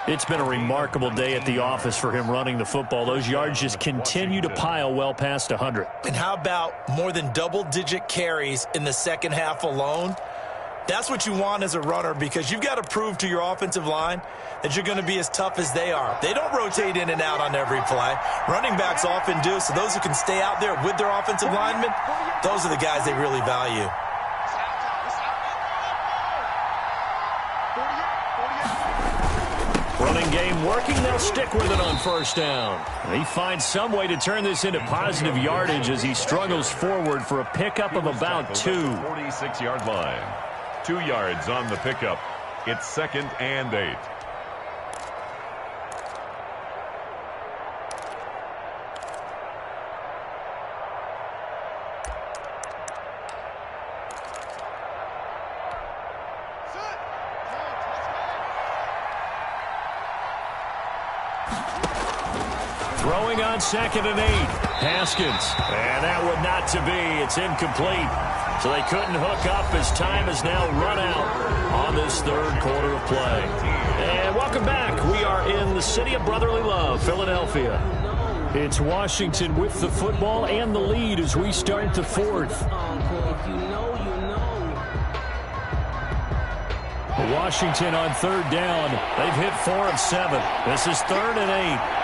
It's been a remarkable day at the office for him running the football. Those yards just continue to pile well past 100. And how about more than double-digit carries in the second half alone? That's what you want as a runner, because you've got to prove to your offensive line that you're going to be as tough as they are. They don't rotate in and out on every play. Running backs often do, so those who can stay out there with their offensive linemen, those are the guys they really value. Running game working. They'll stick with it on first down. He finds some way to turn this into positive yardage as he struggles forward for a pickup of about 2. 46-yard line. 2 yards on the pickup. It's 2nd and 8. Throwing on 2nd and 8. Haskins. And that would not to be. It's incomplete. So they couldn't hook up as time is now run out on this third quarter of play. And welcome back. We are in the city of brotherly love, Philadelphia. It's Washington with the football and the lead as we start the fourth. Washington on third down. They've hit 4 of 7. This is 3rd and 8.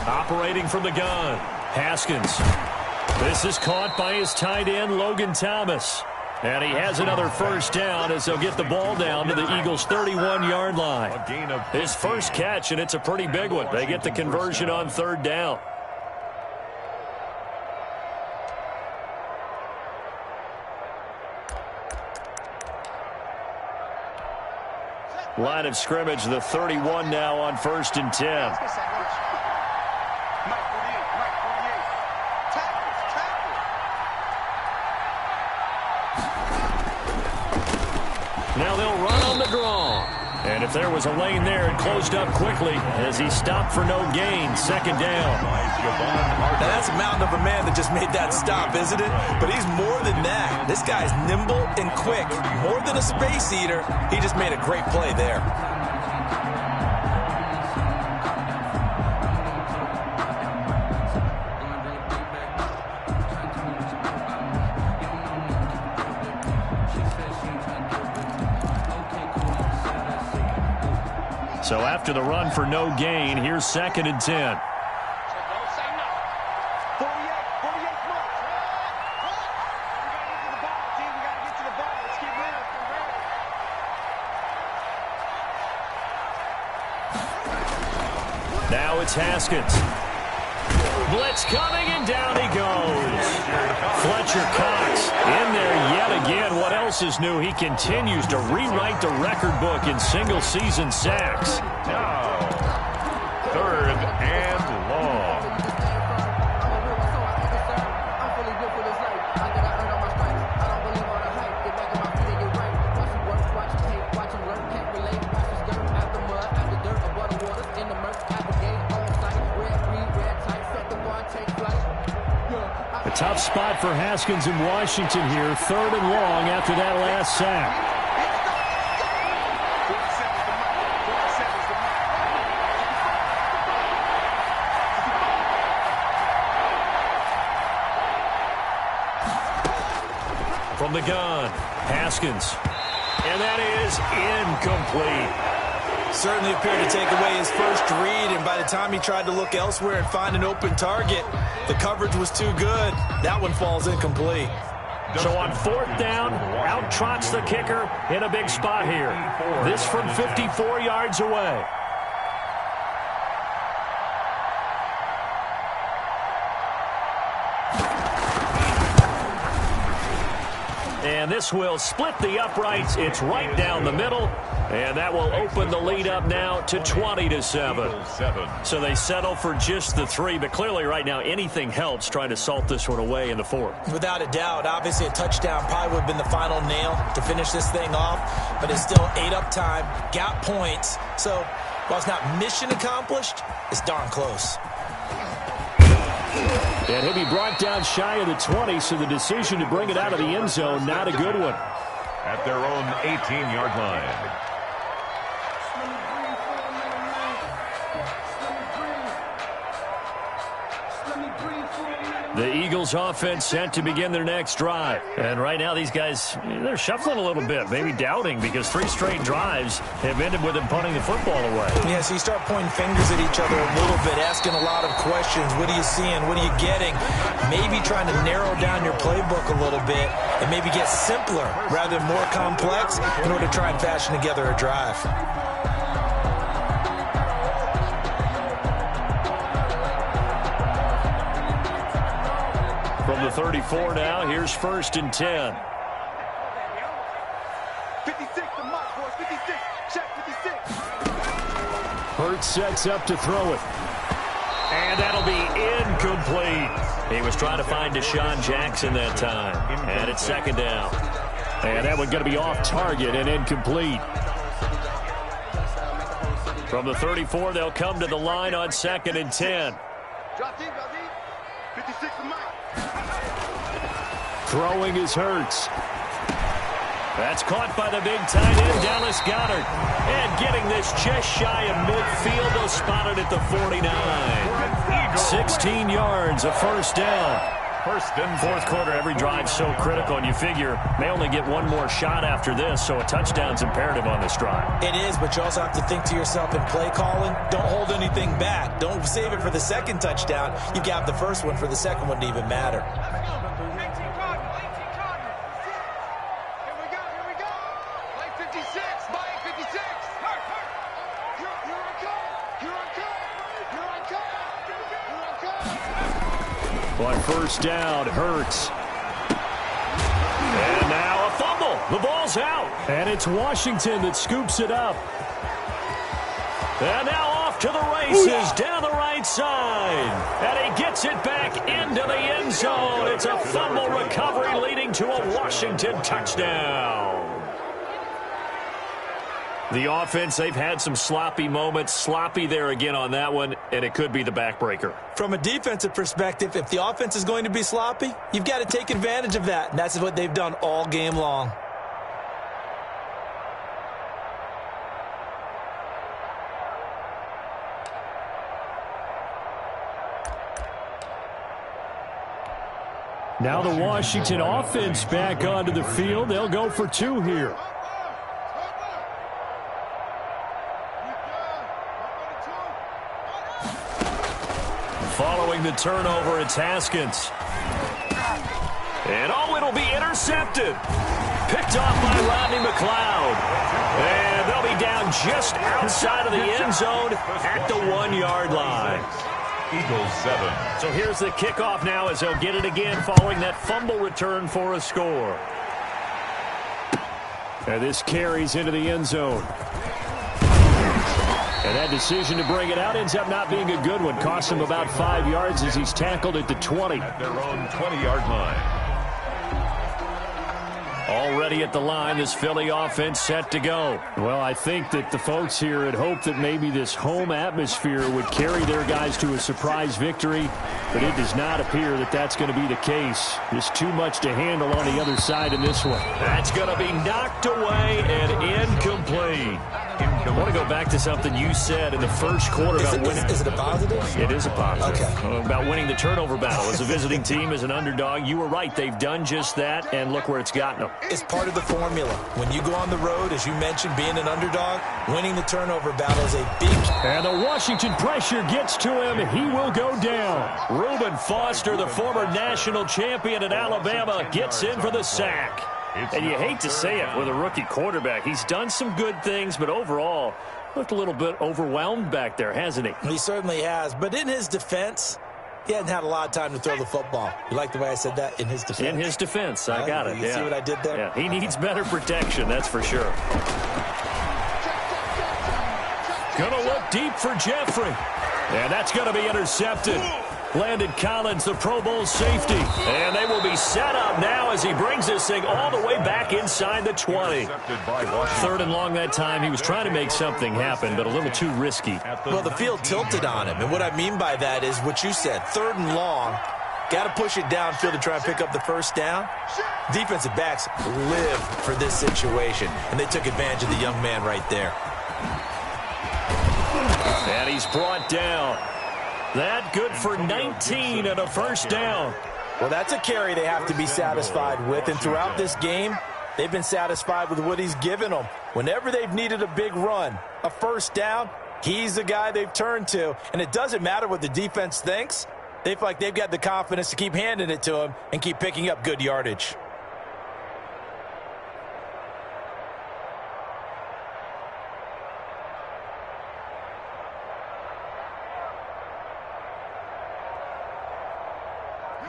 Operating from the gun, Haskins. This is caught by his tight end, Logan Thomas. And he has another first down as they'll get the ball down to the Eagles' 31-yard line. His first catch, and it's a pretty big one. They get the conversion on third down. Line of scrimmage, the 31 now on 1st and 10. Now they'll run on the draw. And if there was a lane there, it closed up quickly as he stopped for no gain. 2nd down. Now that's a mountain of a man that just made that stop, isn't it? But he's more than that. This guy's nimble and quick. More than a space eater, he just made a great play there. So after the run for no gain, here's 2nd and 10. Now it's Haskins. Blitz coming, and down he goes. Fletcher Cox in there yet again. What else is new? He continues to rewrite the record book in single-season sacks. Now, 3rd and long. A tough spot for Haskins in Washington here. 3rd and long after that last sack. From the gun, Haskins. And that is incomplete. Certainly appeared to take away his first read, and by the time he tried to look elsewhere and find an open target, the coverage was too good. That one falls incomplete. So on 4th down, out trots the kicker in a big spot here. This from 54 yards away. And this will split the uprights. It's right down the middle. And that will open the lead up now to 20-7. So they settle for just the 3, but clearly right now anything helps trying to salt this one away in the 4th. Without a doubt, obviously a touchdown probably would have been the final nail to finish this thing off, but it's still 8 up time, got points. So while it's not mission accomplished, it's darn close. And he'll be brought down shy of the 20, so the decision to bring it out of the end zone, not a good one. At their own 18-yard line. The Eagles offense set to begin their next drive. And right now these guys, they're shuffling a little bit, maybe doubting, because 3 straight drives have ended with them punting the football away. Yeah, so you start pointing fingers at each other a little bit, asking a lot of questions. What are you seeing? What are you getting? Maybe trying to narrow down your playbook a little bit and maybe get simpler rather than more complex in order to try and fashion together a drive. From the 34 now, here's 1st and 10. 56 to Mike, boys. 56. Check 56. Hurts sets up to throw it. And that'll be incomplete. He was trying to find Deshaun Jackson that time. And it's 2nd down. And that one going to be off target and incomplete. From the 34, they'll come to the line on 2nd and 10. Drop deep, 56 to Mike. Throwing is Hurts. That's caught by the big tight end, Dallas Goedert. And getting this just shy of midfield, they'll spot it at the 49. 16 yards, a 1st down. 1st and 4th quarter, every drive so critical, and you figure may only get one more shot after this, so a touchdown's imperative on this drive. It is, but you also have to think to yourself in play calling, don't hold anything back. Don't save it for the 2nd touchdown. You've got the 1st one for the 2nd one to even matter. On 1st down, Hurts. And now a fumble. The ball's out. And it's Washington that scoops it up. And now off to the races down the right side. And he gets it back into the end zone. It's a fumble recovery leading to a Washington touchdown. The offense, they've had some sloppy moments. Sloppy there again on that one, and it could be the backbreaker. From a defensive perspective, if the offense is going to be sloppy, you've got to take advantage of that, and that's what they've done all game long. Now the Washington offense back onto the field. They'll go for 2 here. Following the turnover, it's Haskins. And it'll be intercepted. Picked off by Rodney McLeod. And they'll be down just outside of the end zone at the 1-yard line. Eagles 7. So here's the kickoff now as they'll get it again following that fumble return for a score. And this carries into the end zone. And that decision to bring it out ends up not being a good one. Costs him about 5 yards as he's tackled at the 20. At their own 20-yard line. Already at the line, this Philly offense set to go. Well, I think that the folks here had hoped that maybe this home atmosphere would carry their guys to a surprise victory, but it does not appear that that's going to be the case. Just too much to handle on the other side in this one. That's going to be knocked away and incomplete. I want to go back to something you said in the first quarter about winning. Is it a positive? It is a positive. Okay. About winning the turnover battle. As a visiting team, as an underdog, you were right. They've done just that, and look where it's gotten them. It's part of the formula. When you go on the road, as you mentioned, being an underdog, winning the turnover battle is a big... And the Washington pressure gets to him. He will go down. Reuben Foster, the former national champion at Alabama, gets in for the sack. And you hate to say it with a rookie quarterback. He's done some good things, but overall, looked a little bit overwhelmed back there, hasn't he? He certainly has. But in his defense, he hasn't had a lot of time to throw the football. You like the way I said that? In his defense? In his defense. I got it. You see what I did there? Yeah, he needs better protection, that's for sure. Gonna look deep for Jeffrey. And that's going to be intercepted. Landon Collins, the Pro Bowl safety. And they will be set up now as he brings this thing all the way back inside the 20. Third and long that time. He was trying to make something happen, but a little too risky. Well, the field tilted on him. And what I mean by that is what you said. Third and long. Got to push it downfield to try and pick up the first down. Defensive backs live for this situation. And they took advantage of the young man right there. And he's brought down. That good for 19 and a first down. Well, that's a carry they have to be satisfied with. And throughout this game, they've been satisfied with what he's given them. Whenever they've needed a big run, a first down, he's the guy they've turned to. And it doesn't matter what the defense thinks. They feel like they've got the confidence to keep handing it to him and keep picking up good yardage.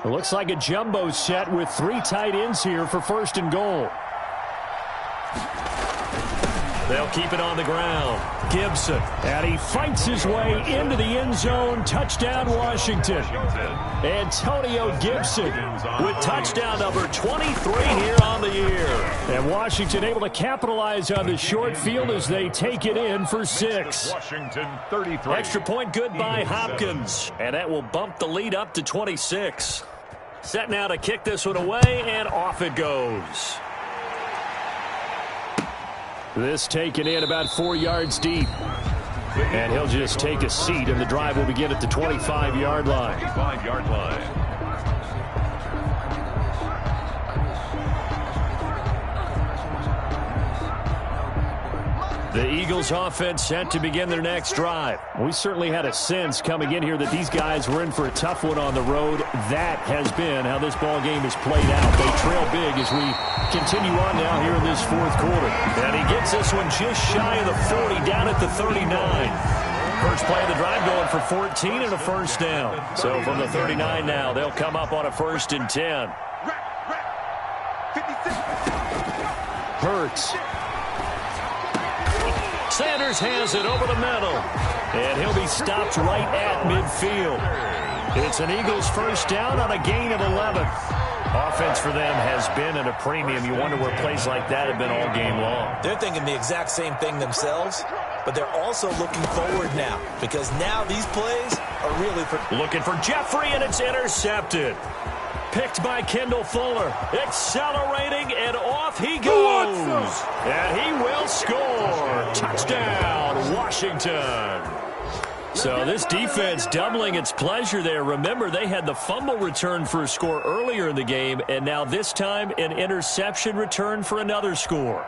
It looks like a jumbo set with 3 tight ends here for first and goal. They'll keep it on the ground. Gibson, and he fights his way into the end zone. Touchdown, Washington. Antonio Gibson with touchdown number 23 here on the year. And Washington able to capitalize on the short field as they take it in for 6. Washington 33. Extra point good by Hopkins. And that will bump the lead up to 26. Set now to kick this one away, and off it goes. This taken in about 4 yards deep. And he'll just take a seat, and the drive will begin at the 25-yard line. 25-yard line. The Eagles offense set to begin their next drive. We certainly had a sense coming in here that these guys were in for a tough one on the road. That has been how this ball game has played out. They trail big as we continue on now here in this fourth quarter. And he gets this one just shy of the 40, down at the 39. First play of the drive going for 14 and a first down. So from the 39 now, they'll come up on a 1st and 10. Hurts. Sanders has it over the middle. And he'll be stopped right at midfield. It's an Eagles first down on a gain of 11. Offense for them has been at a premium. You wonder where plays like that have been all game long. They're thinking the exact same thing themselves, but they're also looking forward now because now these plays are really for... Looking for Jeffrey, and it's intercepted. Picked by Kendall Fuller. Accelerating, and off he goes. And he will score. Touchdown, Washington. So this defense doubling its pleasure there. Remember, they had the fumble return for a score earlier in the game, and now this time an interception return for another score.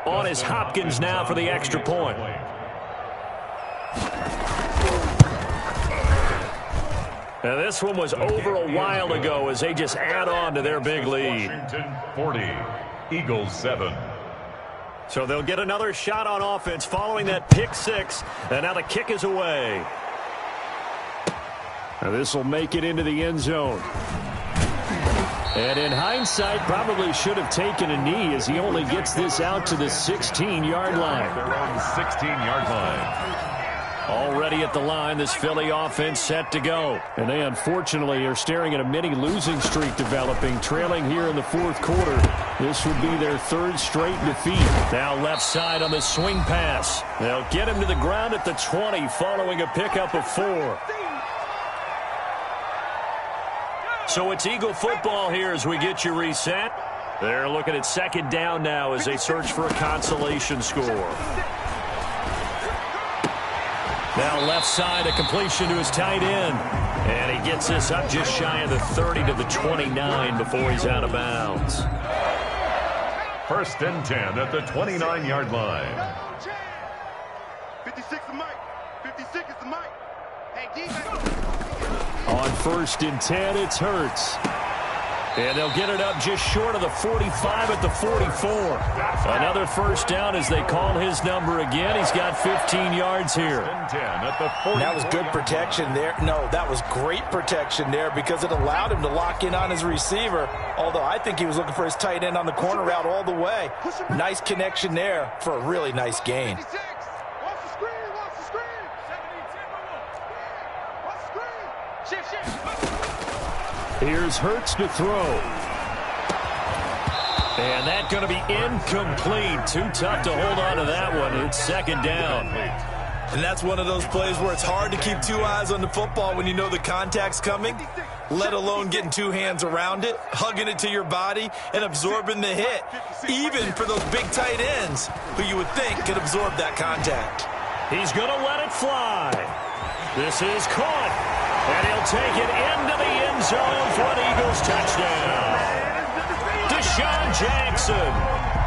On is Hopkins now for the extra point. Now this one was over a while ago as they just add on to their big lead. Washington 40, Eagles 7. So they'll get another shot on offense following that pick 6, and now the kick is away. Now this will make it into the end zone. And in hindsight, probably should have taken a knee as he only gets this out to the 16-yard line. Their own 16-yard line. Already at the line, this Philly offense set to go. And they unfortunately are staring at a mini losing streak developing, trailing here in the fourth quarter. This would be their 3rd straight defeat. Now left side on the swing pass. They'll get him to the ground at the 20 following a pickup of 4. So it's Eagle football here as we get you reset. They're looking at 2nd down now as they search for a consolation score. Now left side, a completion to his tight end. And he gets this up just shy of the 30 to the 29 before he's out of bounds. 1st and 10 at the 29-yard line. 56 is Mike. 56 is the Mike. Hey, defense. On 1st and 10, it's Hurts. And they'll get it up just short of the 45 at the 44. Another first down as they call his number again. He's got 15 yards here. That was good protection there. No, that was great protection there because it allowed him to lock in on his receiver. Although I think he was looking for his tight end on the corner route all the way. Nice connection there for a really nice gain. Watch the screen, watch the screen. Here's Hurts to throw. And that's going to be incomplete. Too tough to hold on to that one. It's second down. And that's one of those plays where it's hard to keep two eyes on the football when you know the contact's coming, let alone getting two hands around it, hugging it to your body, and absorbing the hit, even for those big tight ends who you would think could absorb that contact. He's going to let it fly. This is caught, and he'll take it into the end zone for an Eagles touchdown. Deshaun Jackson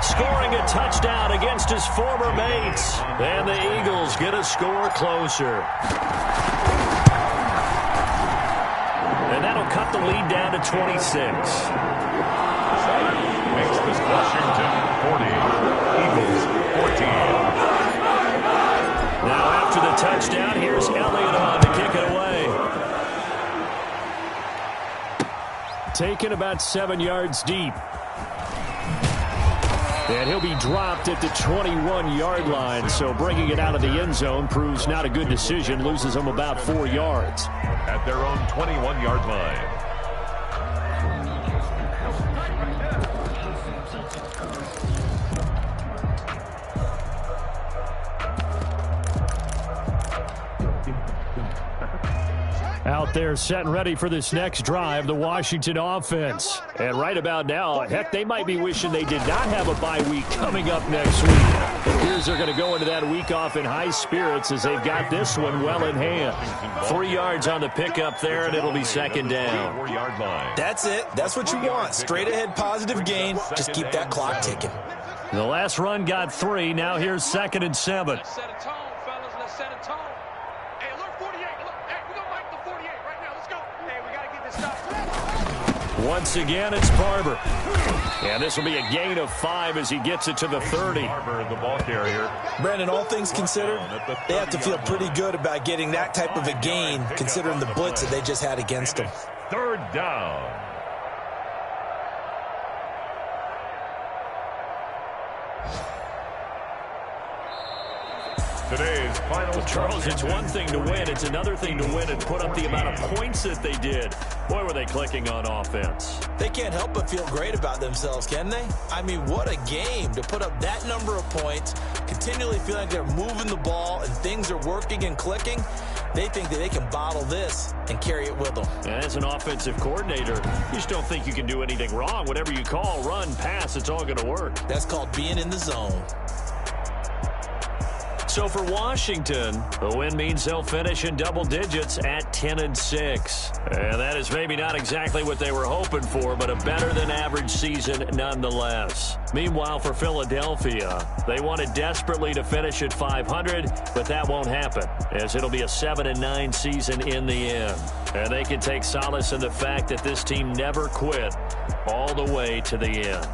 scoring a touchdown against his former mates, and the Eagles get a score closer. And that'll cut the lead down to 26. Makes this Washington 40, Eagles 14. Now after the touchdown, here's Elliott on to kick it away. Taken about 7 yards deep. And he'll be dropped at the 21-yard line, so bringing it out of the end zone proves not a good decision, loses him about 4 yards. At their own 21-yard line. Out there set and ready for this next drive, the Washington offense. And right about now, heck, they might be wishing they did not have a bye week coming up next week. It appears they're going to go into that week off in high spirits as they've got this one well in hand. 3 yards on the pickup there, and it'll be second down. 4-yard line. That's it. That's what you want. Straight ahead positive gain. Just keep that clock ticking. The last run got 3. Now here's 2nd and 7. Let's set a tone, fellas. Let's set a tone. Hey, alert 48. Look, hey, we're going to mic the 48 right now. Let's go. Hey, we got to get this stuff. Once again, it's Barber. And this will be a gain of 5 as he gets it to the 30. Barber, the ball carrier. Brandon, all things considered, they have to feel pretty good about getting that type of a gain, considering the blitz that they just had against them. 3rd down. Today's final. Charles, it's one thing to win. It's another thing to win and put up the amount of points that they did. Boy, were they clicking on offense. They can't help but feel great about themselves, can they? I mean, what a game to put up that number of points, continually feel like they're moving the ball and things are working and clicking. They think that they can bottle this and carry it with them. And as an offensive coordinator, you just don't think you can do anything wrong. Whatever you call, run, pass, it's all going to work. That's called being in the zone. So for Washington, the win means they'll finish in double digits at 10-6. And that is maybe not exactly what they were hoping for, but a better-than-average season nonetheless. Meanwhile, for Philadelphia, they wanted desperately to finish at 500, but that won't happen, as it'll be a 7-9 season in the end. And they can take solace in the fact that this team never quit all the way to the end.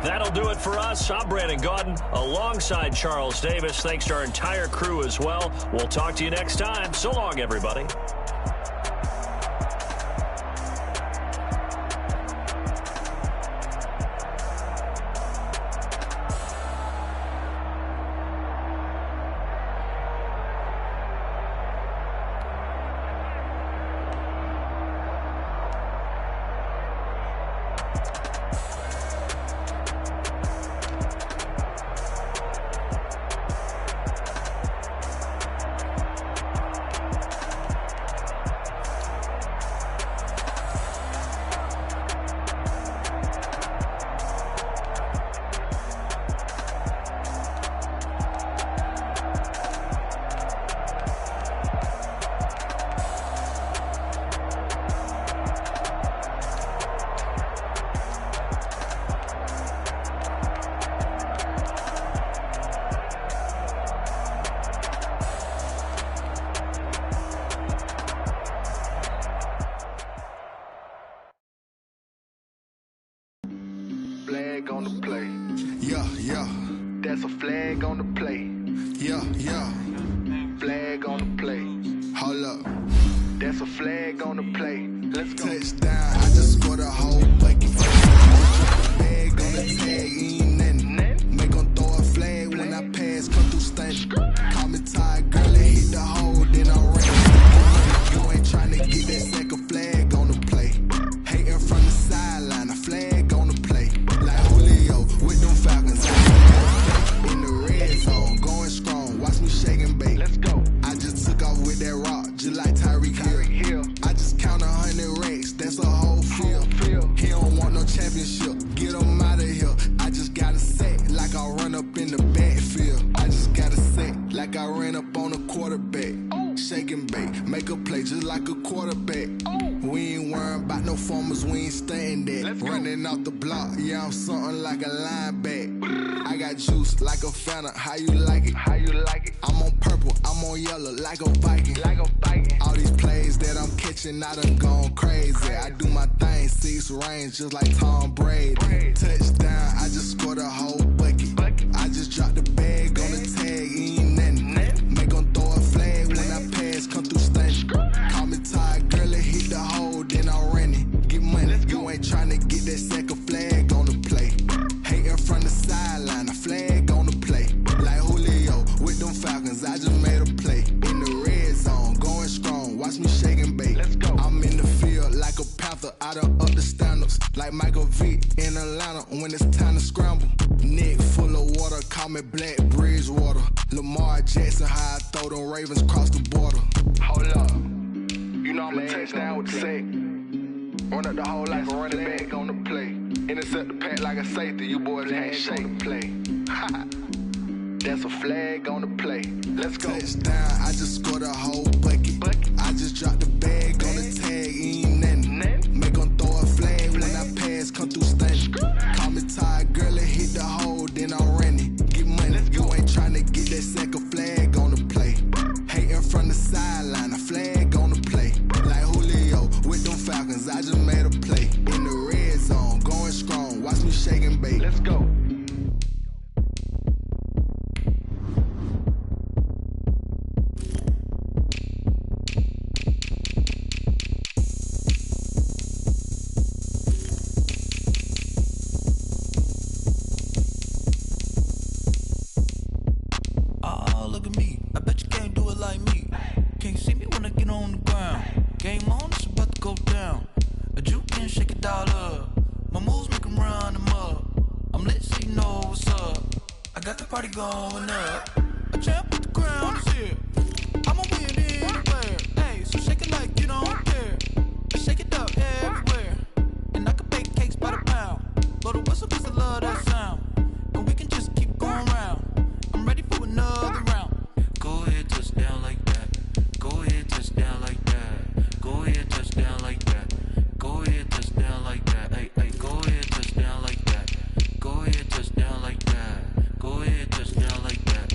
That'll do it for us. I'm Brandon Gaudin alongside Charles Davis. Thanks to our entire crew as well. We'll talk to you next time. So long, everybody. Flag on the play. Yeah, yeah. That's a flag on the play. Yeah, yeah. Flag on the play. Hold up. That's a flag on the play. Let's go. Touchdown. I just scored a whole bucket. Flag on the tag. Ain't nothing. Make 'em throw a flag when I pass. Come through stunning. Call me tired, girl, and hit the hole. Then I ran. a play just like a quarterback. We ain't worrying about no formers, we ain't staying there. Running off the block, yeah, I'm something like a linebacker. I got juice like a Fanta, how you like it? How you like it? I'm on purple, I'm on yellow like a Viking. Like a Viking. All these plays that I'm catching, I done gone crazy. I do my thing, 6 range just like Tom Brady. Touchdown, I just scored a whole bucket. I just dropped the bag on the tag, ain't nothing. Make 'em throw a flag when I pass, come through stunning. Call me tired, girl, it hit the hole, then I ran it. Get money, you ain't tryna get that second flag on the play. Hating from the sideline, a flag on the play. Like Julio with them Falcons, I just made a play. In the red zone, going strong, watch me shake and bake. Let's go. I'm in the field like a panther, I done up the standards. Like Michael Vick in Atlanta when it's time to scramble. Neck full of water, call me Black Bridgewater. Lamar Jackson, how I throw them Ravens across the border. Hold up, you know I'm a touchdown with the sack. Run up the whole like a running back on the play. Intercept the pack like a safety, you boys ain't shake the play. That's a flag on the play. Let's go. Touchdown, I just scored a whole bucket. I just dropped the bag on the tag, ain't nothing. Make 'em throw a flag when I pass, come through stunning. Call me tired, girl, it hit the hole, then I ran it. Get money, you ain't tryna get that second flag on the play. Hating from the sideline, a flag on the play. Like Julio with them Falcons, I just made a play. In the red zone, going strong, watch me shake and bake. Let's go. Going up, a champ with the crown is here. I'ma win anywhere. Hey, so shake it like you don't care. Shake it up everywhere. And I can bake cakes by the pound. Blow the whistle 'cause I love that sound. And we can just keep going round. I'm ready for another round. Go ahead, touch down like that. Go ahead, touch down like that. Go ahead, touch down like that. Go ahead, touch down like that. Hey, hey, go ahead, touch down like that. Go ahead, touch down like that. Go ahead, touch down like that.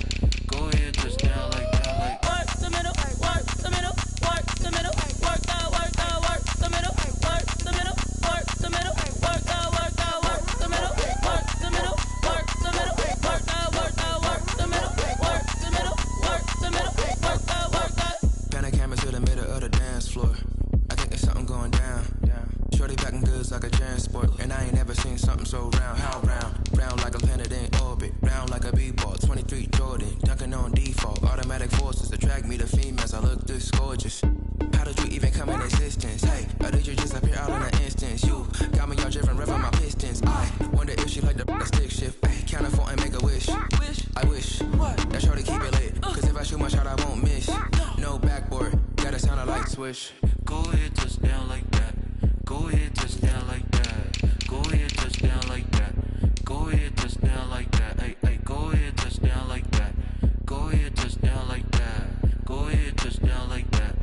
Go ahead, touch down like that. Like work the middle, work the middle, work the middle, work that, work that, work the middle, work the middle, work the middle, work that, work that, work the middle, work the middle, work the middle, work that, work that, work the middle, work the middle, work the middle, work that, work that. Pan a camera to the middle of the dance floor. I think there's something going down. Shorty backing goods like a transport, and I ain't never seen something so round. How round? Round like a planet in orbit, round like a b-ball. 23 Jordan, dunking on default. Automatic forces attract me to females. I look this gorgeous. How did you even come in existence? Hey, or did you just appear out in an instance? You got me all driven, revving my pistons. I wonder if she like the stick shift. Hey, count it 4 and make a wish. I wish that shorty keep it lit. 'Cause if I shoot my shot, I won't miss. No backboard, gotta sound a light switch. Go ahead, touch down like that. Go ahead, touch down like that. Go ahead, touch down like that. Go ahead, touch down like that. Hey, hey, go ahead, touch down like that. Go ahead, touch down like that. Go ahead, touch down like that.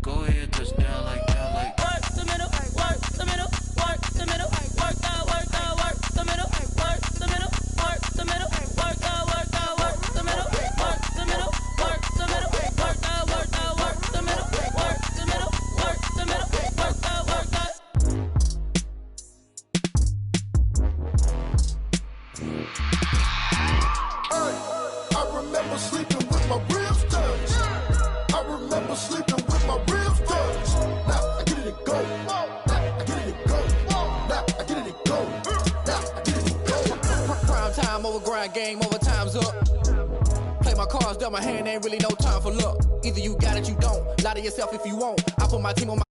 Go ahead, touch down like that. Like work the middle, work the middle, work the middle, work that, work that, work the middle, work the middle, work the middle, work that, work that, work the middle, work the middle, work the middle, work that, work that, work the middle, work the middle, work the middle, work that, work that. I remember sleeping with my ribs touched. I remember sleeping with my ribs touched. Now I get it and go. Now I get it and go. Now I get it and go. Now I get it and go. Prime time over grind game, over time's up. Play my cards, dealt my hand, ain't really no time for luck. Either you got it, you don't. Lie to yourself if you won't. I put my team on my